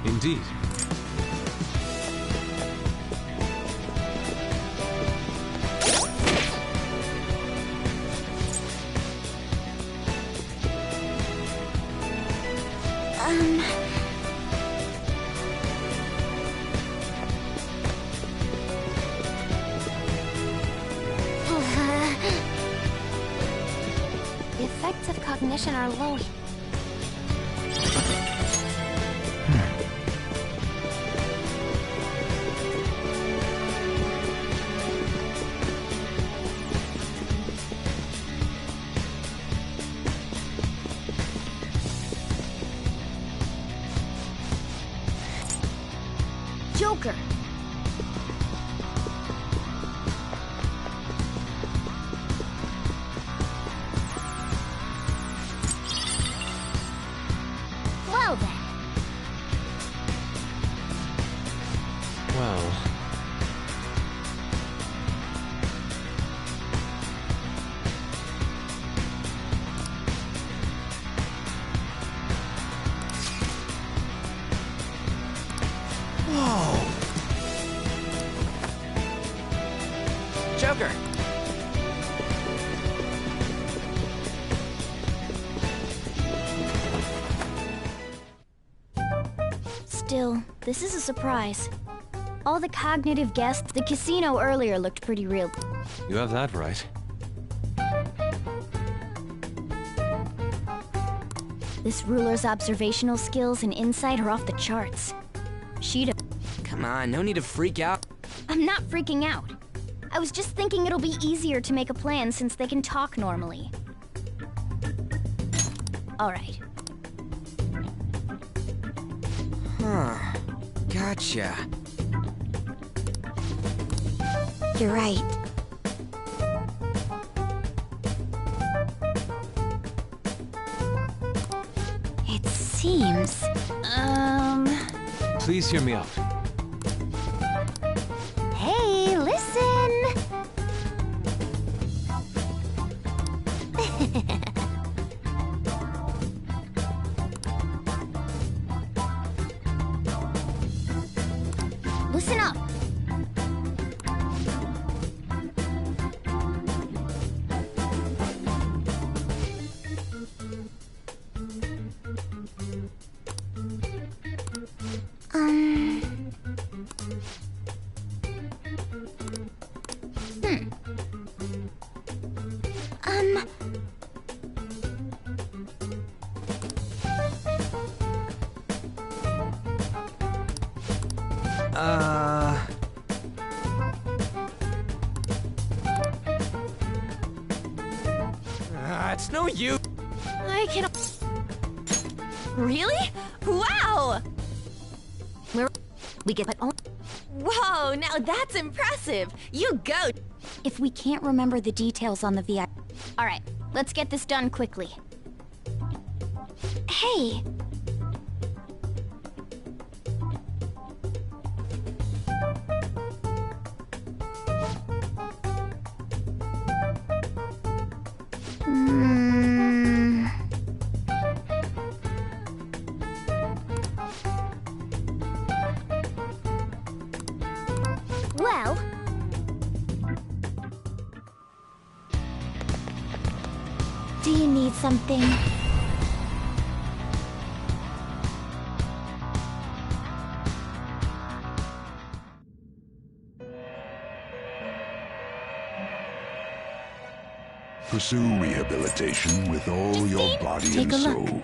Indeed. The effects of cognition are low. Joker. Well then. Well... Whoa! Joker! Still, this is a surprise. All the cognitive guests, the casino earlier looked pretty real. You have that right. This ruler's observational skills and insight are off the charts. She'd have... Come on, no need to freak out. I'm not freaking out. I was just thinking it'll be easier to make a plan since they can talk normally. Alright. Huh. Gotcha. You're right. It seems... Please hear me out. Hey, listen! Listen up! it's no use. I can... Really? Wow! We get... Whoa, now that's impressive! You go! If we can't remember the details on the VIP... Alright, let's get this done quickly. Hey! Well... Do you need something? Pursue rehabilitation with all your body and soul.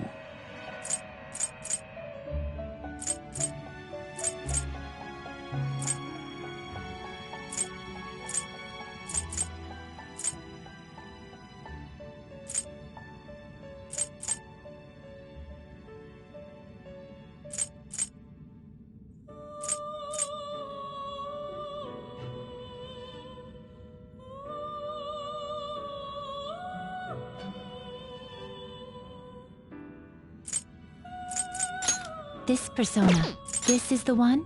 This persona, this is the one?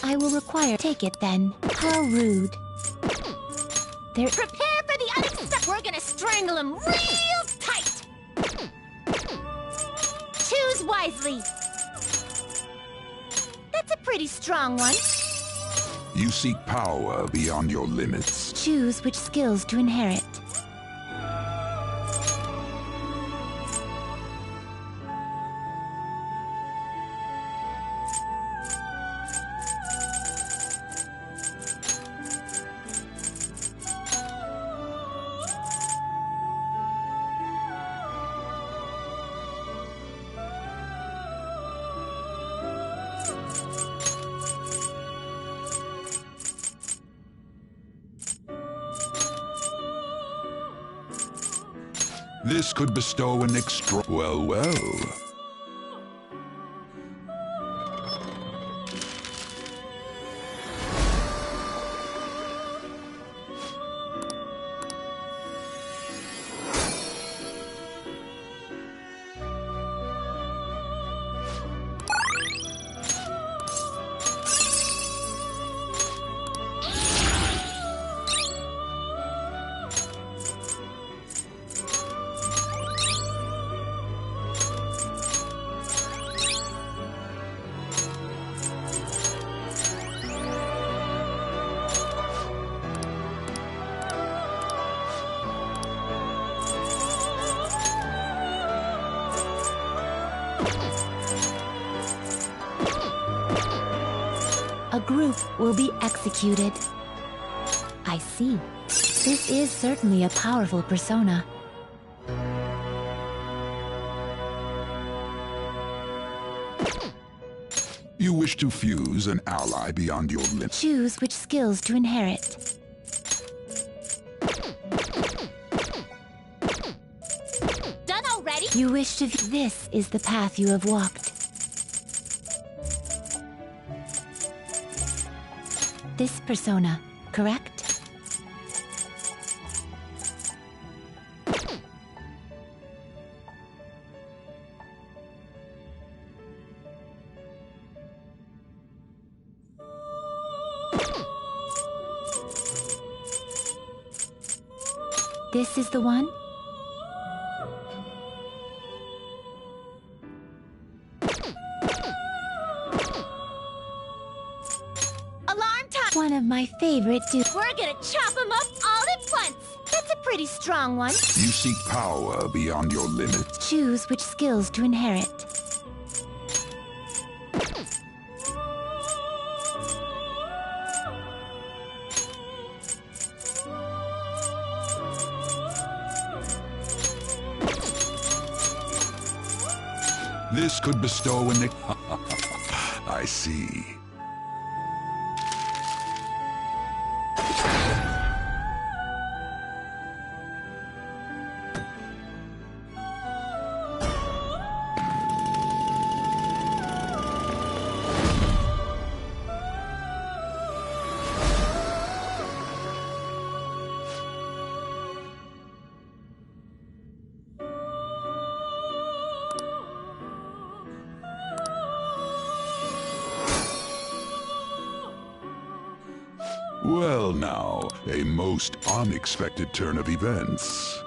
I will require... Take it then. How rude. There... Prepare for the unexpected... We're gonna strangle him real tight! Choose wisely. That's a pretty strong one. You seek power beyond your limits. Choose which skills to inherit. This could bestow an extra... Well, well. A group will be executed. I see. This is certainly a powerful persona. You wish to fuse an ally beyond your limits. Choose which skills to inherit. Done already? You wish to... This is the path you have walked. This persona, correct? This is the one? One of my favorite We're gonna chop them up all at once! That's a pretty strong one. You seek power beyond your limits. Choose which skills to inherit. This could bestow an... I see. Well now, a most unexpected turn of events.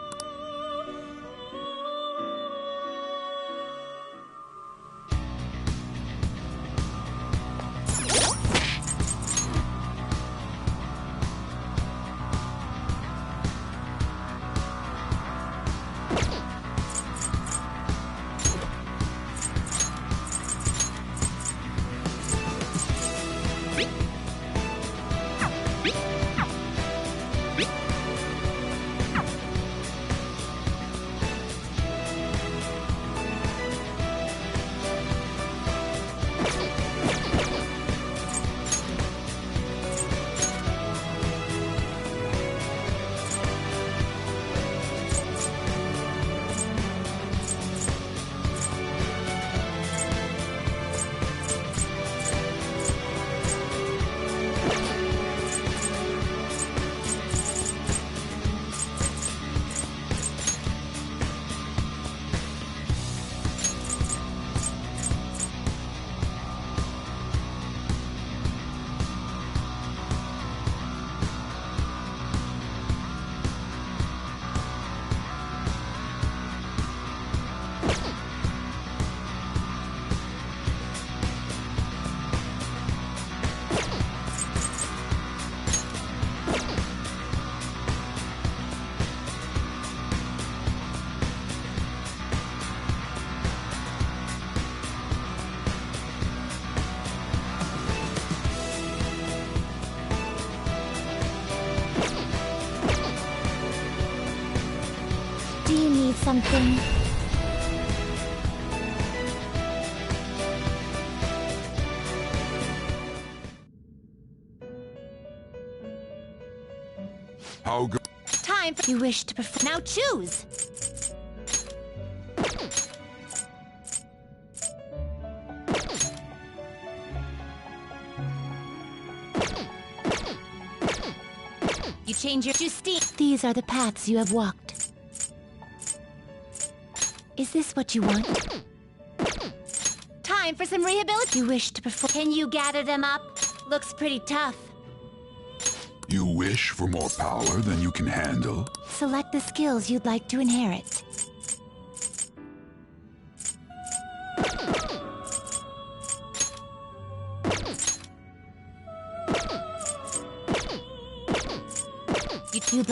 Do you need something? How go? Time for you wish to perform. Now choose! You change your Justine. These are the paths you have walked. Is this what you want? Time for some rehabilitation. You wish to perform. Can you gather them up? Looks pretty tough. You wish for more power than you can handle? Select the skills you'd like to inherit.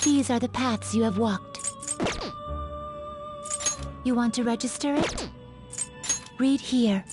These are the paths you have walked. You want to register it? Read here.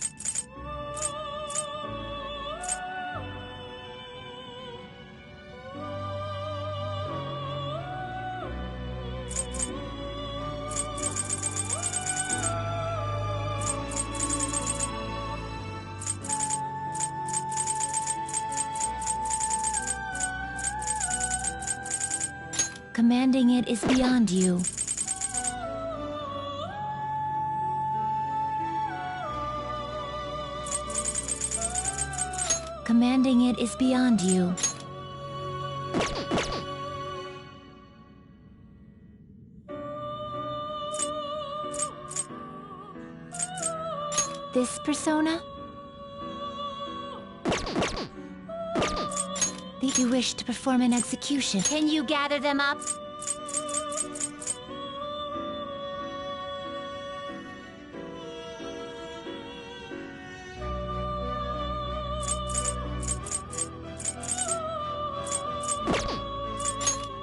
Commanding it is beyond you. Commanding it is beyond you. This persona? You wish to perform an execution. Can you gather them up?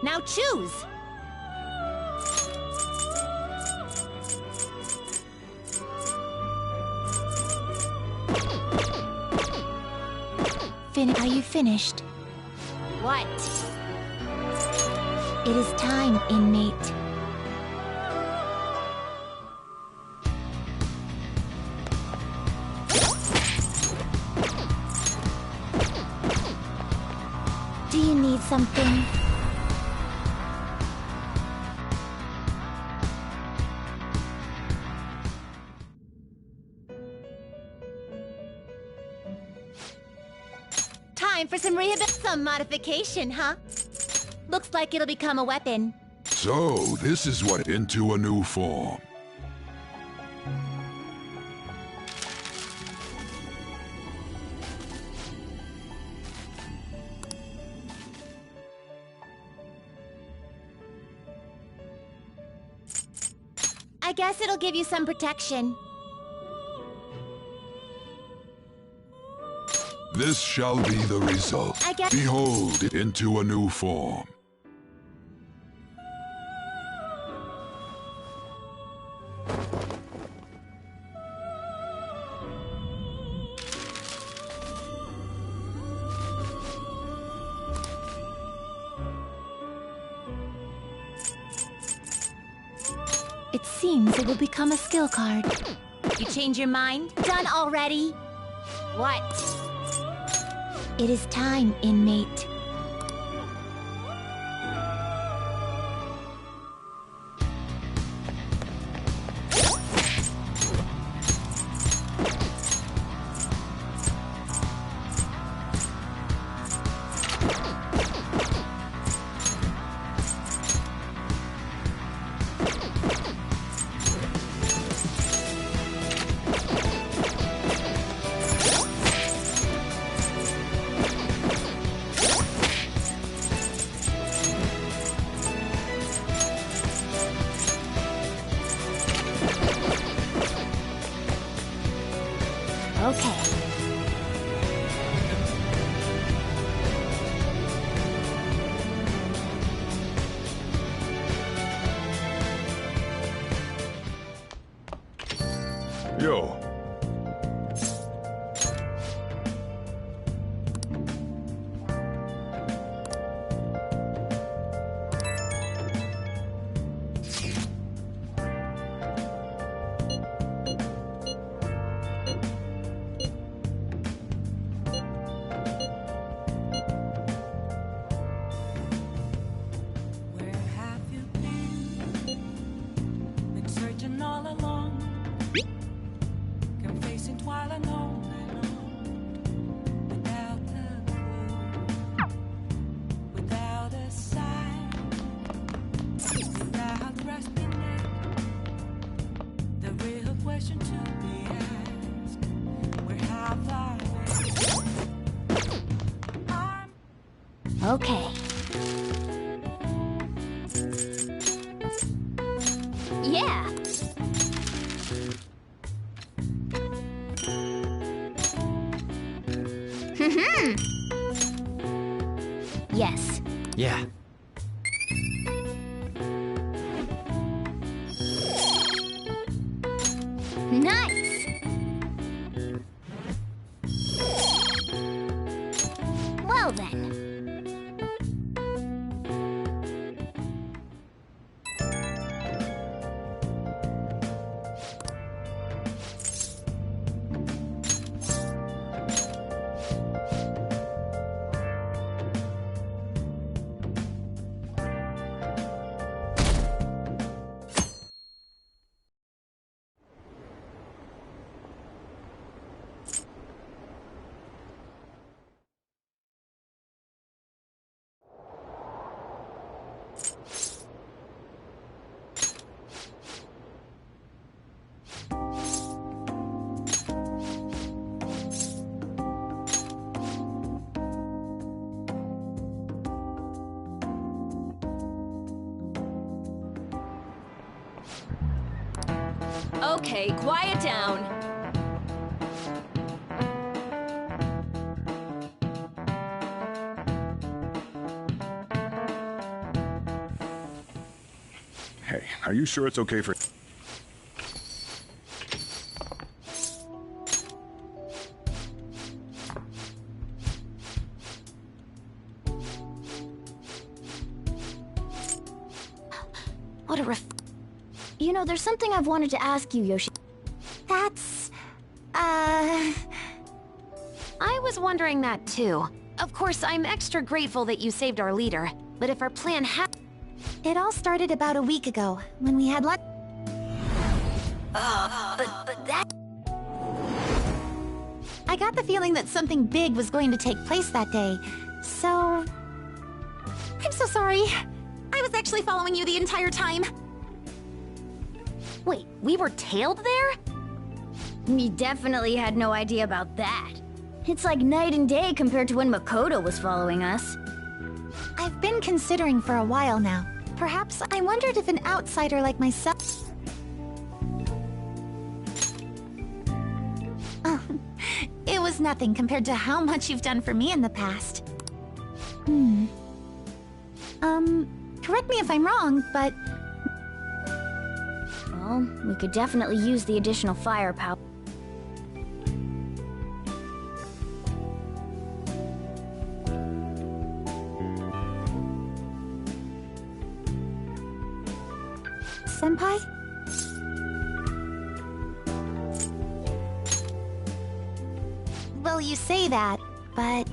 Now choose! Are you finished? What? It is time, inmate. Do you need something? Time for some some modification, huh? Looks like it'll become a weapon. So, this is what into a new form. guess it'll give you some protection. This shall be the result. Behold, into a new form. It seems it will become a skill card. You change your mind? Done already? What? It is time, inmate. Okay. Yo. Okay. Yeah. Yes. Yeah. Nice. Well then. Okay, quiet down. Hey, are you sure it's okay for... What a You know, there's something I've wanted to ask you, Yoshi. That's... I was wondering that too. Of course, I'm extra grateful that you saved our leader, but if our plan It all started about a week ago, when we had lunch. but that... I got the feeling that something big was going to take place that day, so... I'm so sorry. I was actually following you the entire time. Wait, we were tailed there? We definitely had no idea about that. It's like night and day compared to when Makoto was following us. I've been considering for a while now. Perhaps I wondered if an outsider like myself... is nothing compared to how much you've done for me in the past. Correct me if I'm wrong, but... Well, we could definitely use the additional firepower. Senpai? Well, you say that, but...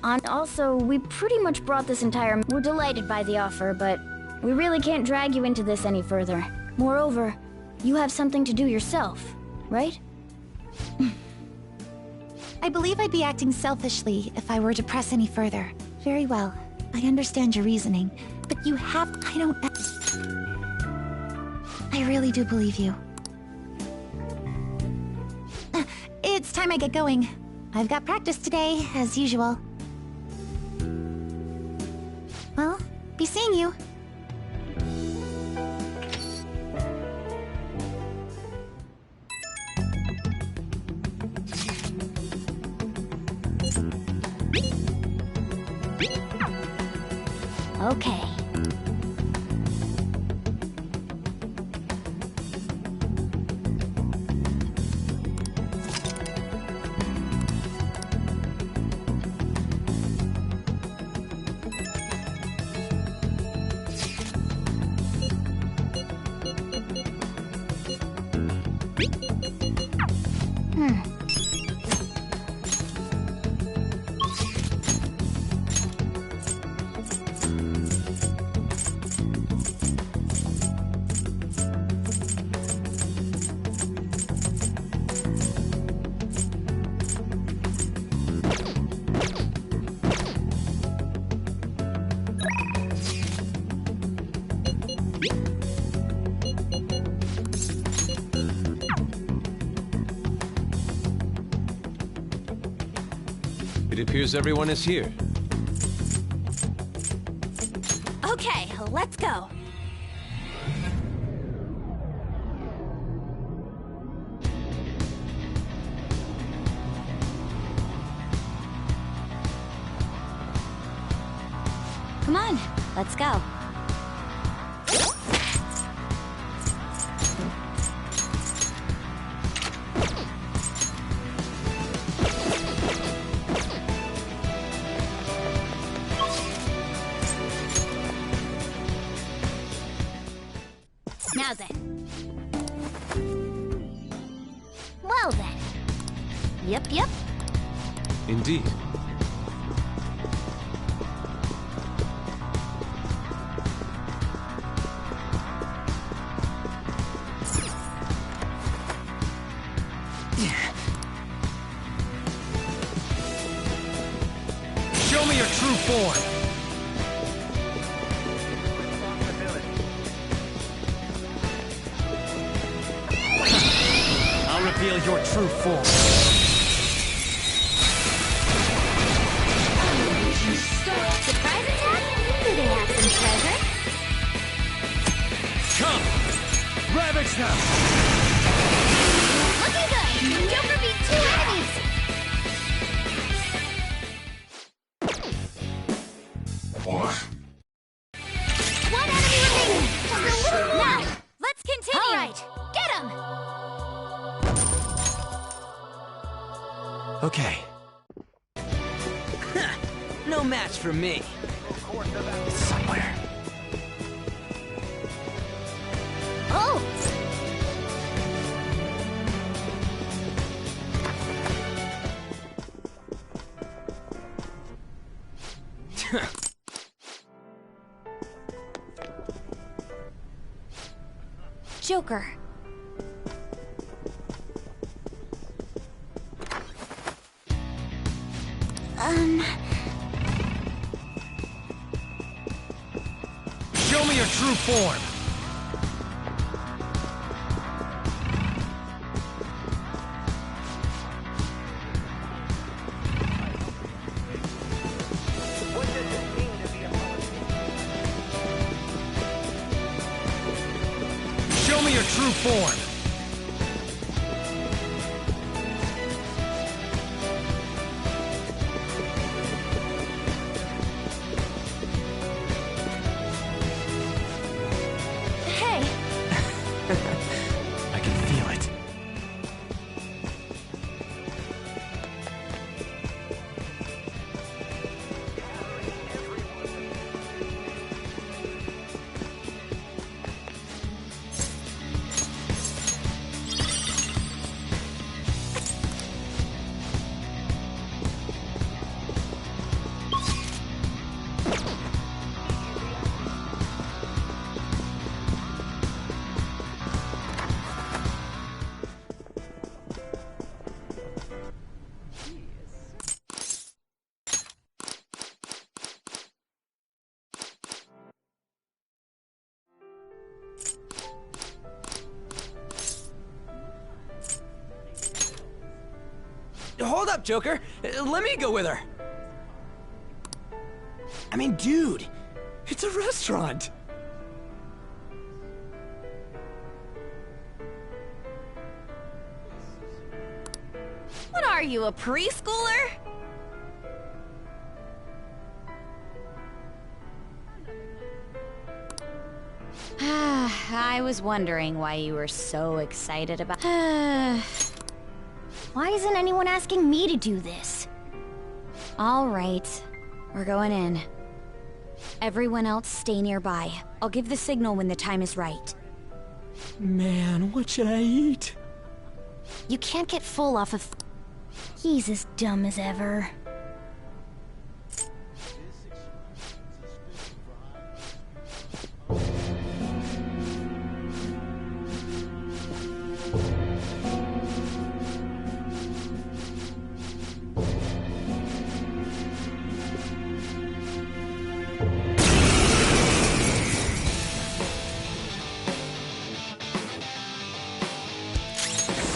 And also, we pretty much brought this entire... We're delighted by the offer, but we really can't drag you into this any further. Moreover, you have something to do yourself, right? I believe I'd be acting selfishly if I were to press any further. Very well. I understand your reasoning, but you have... I really do believe you. It's time I get going. I've got practice today, as usual. Well, be seeing you. Okay. It appears everyone is here. Okay, let's go. Come on, let's go. Now then. Well then. Yep. Indeed. Show me your true form! I'll reveal your true form. Surprise attack? Do they have some treasure? Come! Ravage them! Looking good! Joker beat 2 enemies! What? One enemy remaining! Just a little more! Now, let's continue! All right, get him! Okay. No match for me. Somewhere. Oh! Joker. Show me your true form! Show me your true form! Joker. Let me go with her. I mean, dude, it's a restaurant. What are you, a preschooler? I was wondering why you were so excited about... Why isn't anyone asking me to do this? All right, we're going in. Everyone else stay nearby. I'll give the signal when the time is right. Man, what should I eat? You can't get full off of... He's as dumb as ever.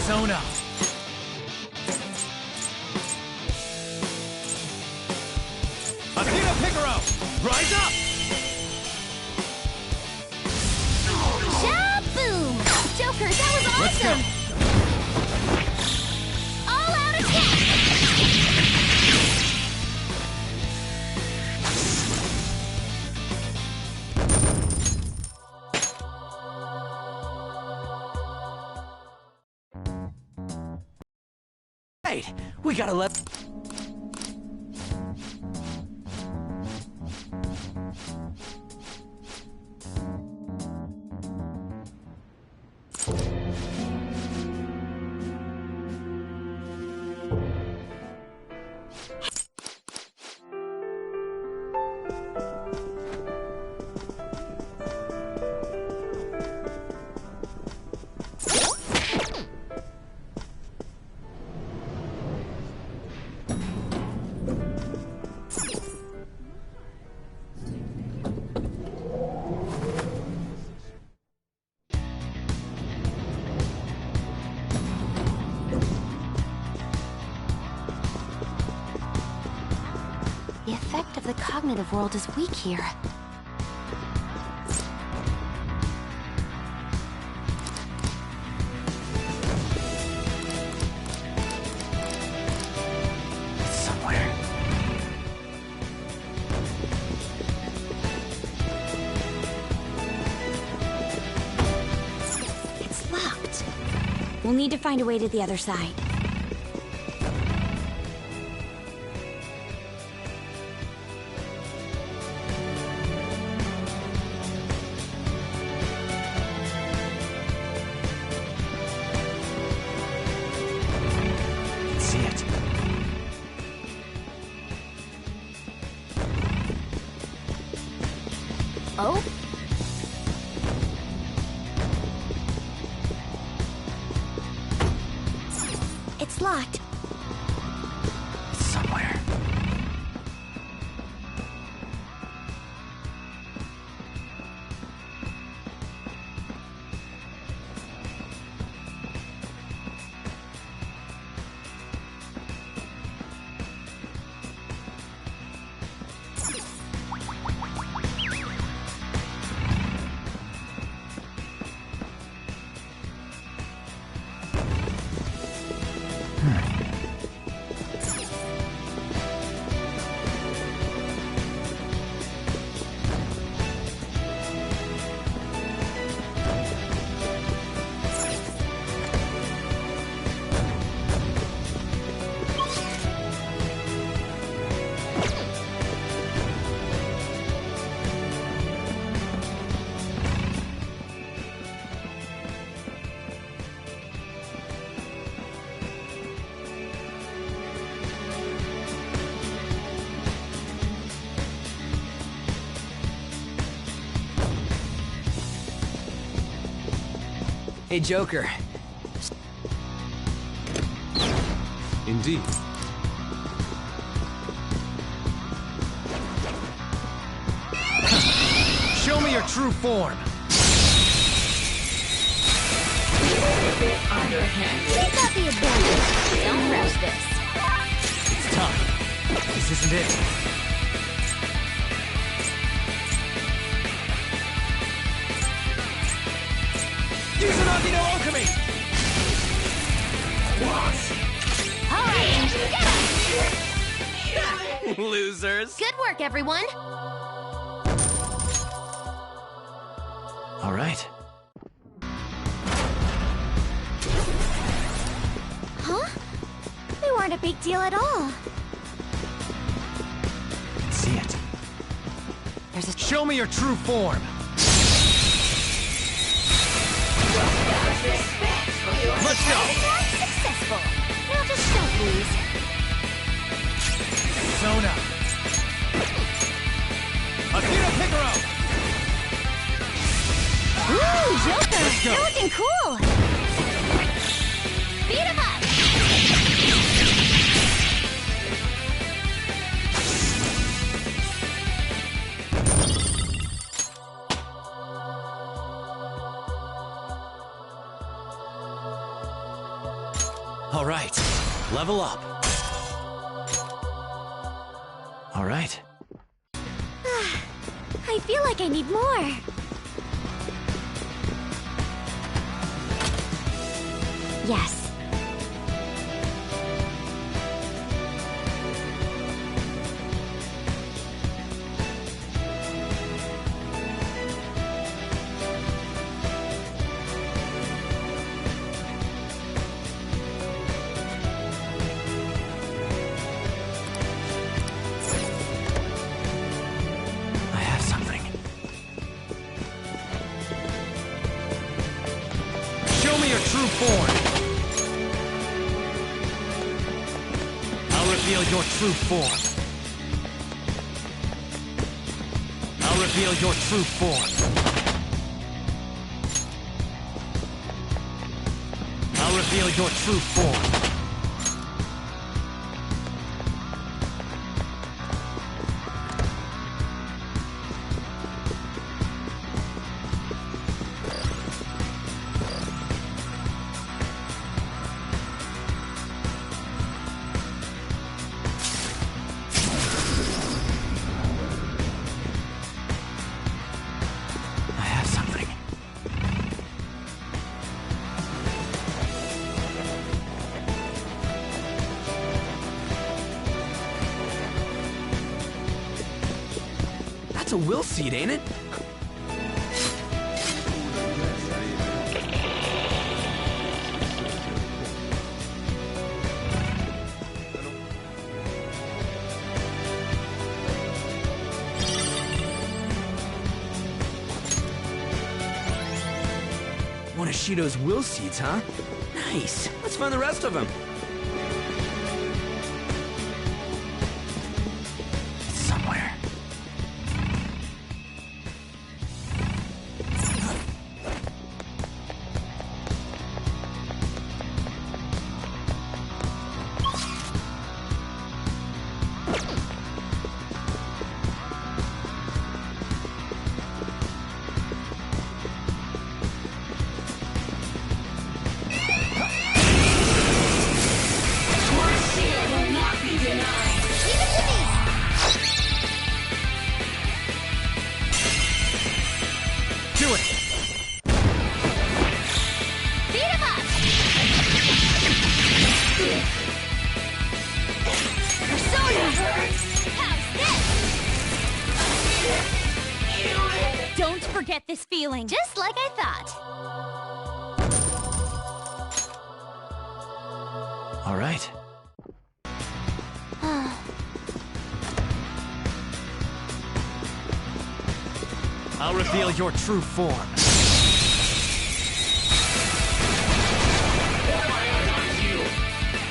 Sona. Akira Picaro, rise up! Shaboom! Joker, that was awesome! All out attack! Right, we gotta let... The effect of the cognitive world is weak here. Somewhere. It's locked. We'll need to find a way to the other side. See it. Oh? It's locked. Somewhere. Hey, Joker. Indeed. Show me your true form. We've got the ability. Don't rush this. This isn't it. Kusanagi no Alchemy! Alright, get up! Losers. Good work, everyone! All right. Huh? They weren't a big deal at all. I can see it. There's a... Show me your true form! Let's go! Successful! Now just don't lose. Sona! Akira Picaro! Ooh, Joker! Let's go. You're looking cool! Beat him up! All right. Level up. All right. I feel like I need more. Yes. I have something. Show me your true form! I'll reveal your true form. I'll reveal your true form. I'll reveal your true form. I have something. That's a will seed, ain't it? One of Shido's will seeds, huh? Nice. Let's find the rest of them. It's somewhere. Do it! Beat him up! Persona! How's this? Don't forget this feeling. Just like I thought. All right. I'll reveal your true form.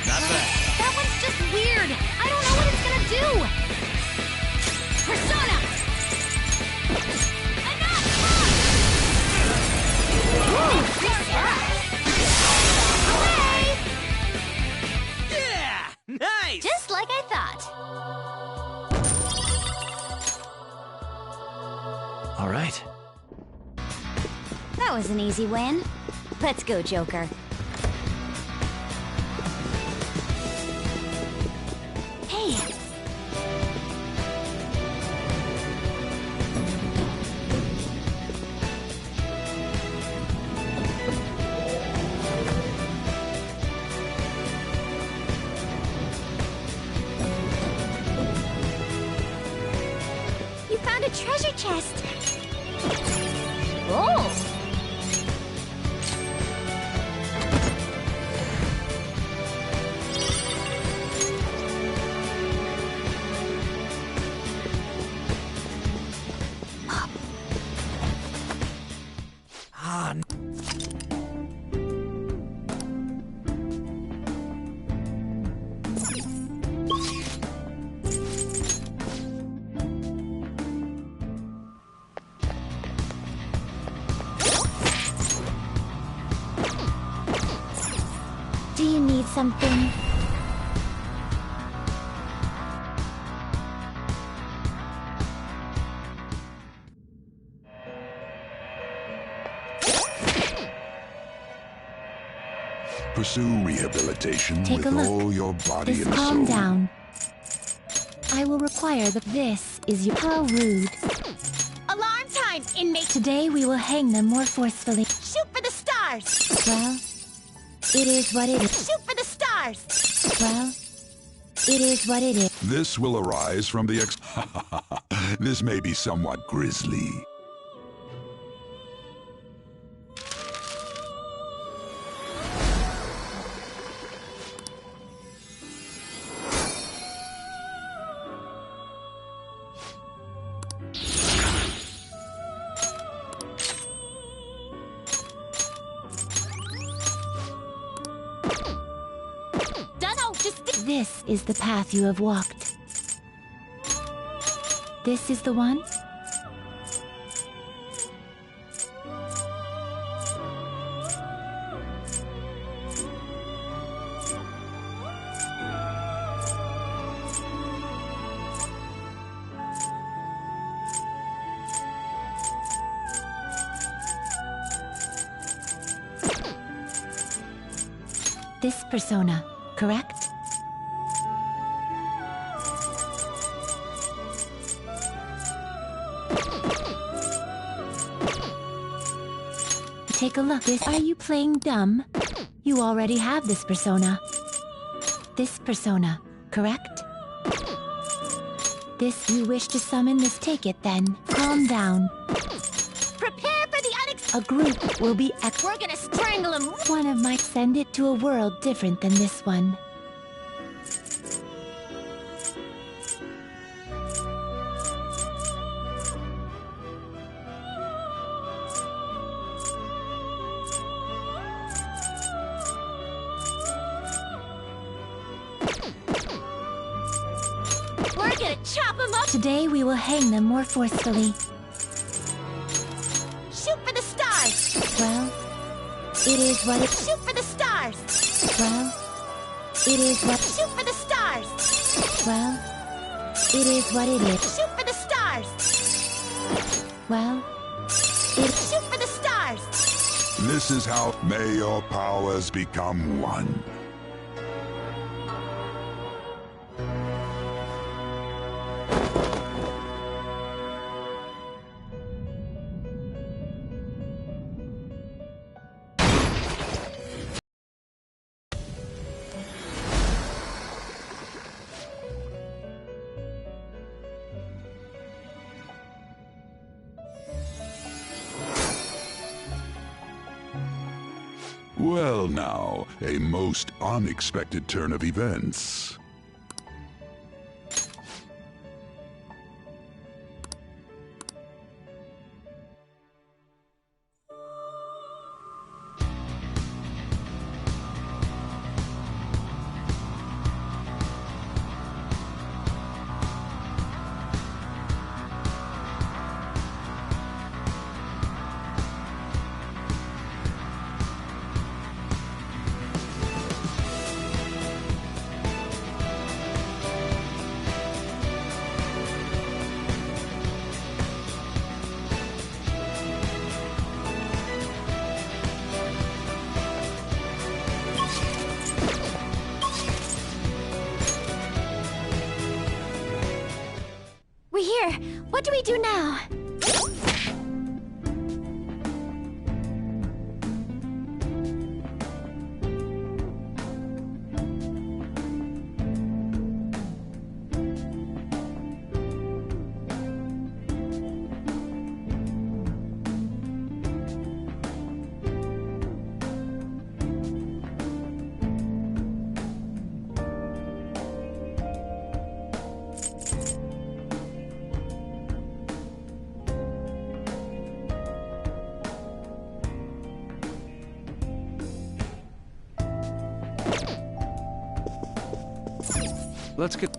Not bad. That one's just weird. I don't know what it's gonna do. Persona! Enough! Woo! Away! Yeah! Nice! Just like I thought. All right. That was an easy win. Let's go, Joker. Hey, chest. Oh! Do you need something? Pursue rehabilitation Take with a look. all your body Just and calm soul. down. I will require the. This is your. How rude. Alarm time, inmate! Today we will hang them more forcefully. Shoot for the stars! Well, it is what it is. Shoot for the stars! Well, it is what it is. This will arise from the This may be somewhat grisly. This is the path you have walked. This is the one? This persona, correct? Take a look. Are you playing dumb? You already have this persona. This persona, correct? This you wish to summon this. Take it then. Calm down. Prepare for the A group will be We're gonna strangle him! One of my send it to a world different than this one. We're gonna chop him up! Today we will hang them more forcefully. Shoot for the stars! Well, it is what it. Shoot for the stars! Well, it is what. Shoot for the stars! Well, it is what it is. Shoot for the stars! Well, it. Shoot for the stars! This is how may your powers become one. Well now, a most unexpected turn of events. We're here. What do we do now? Let's get...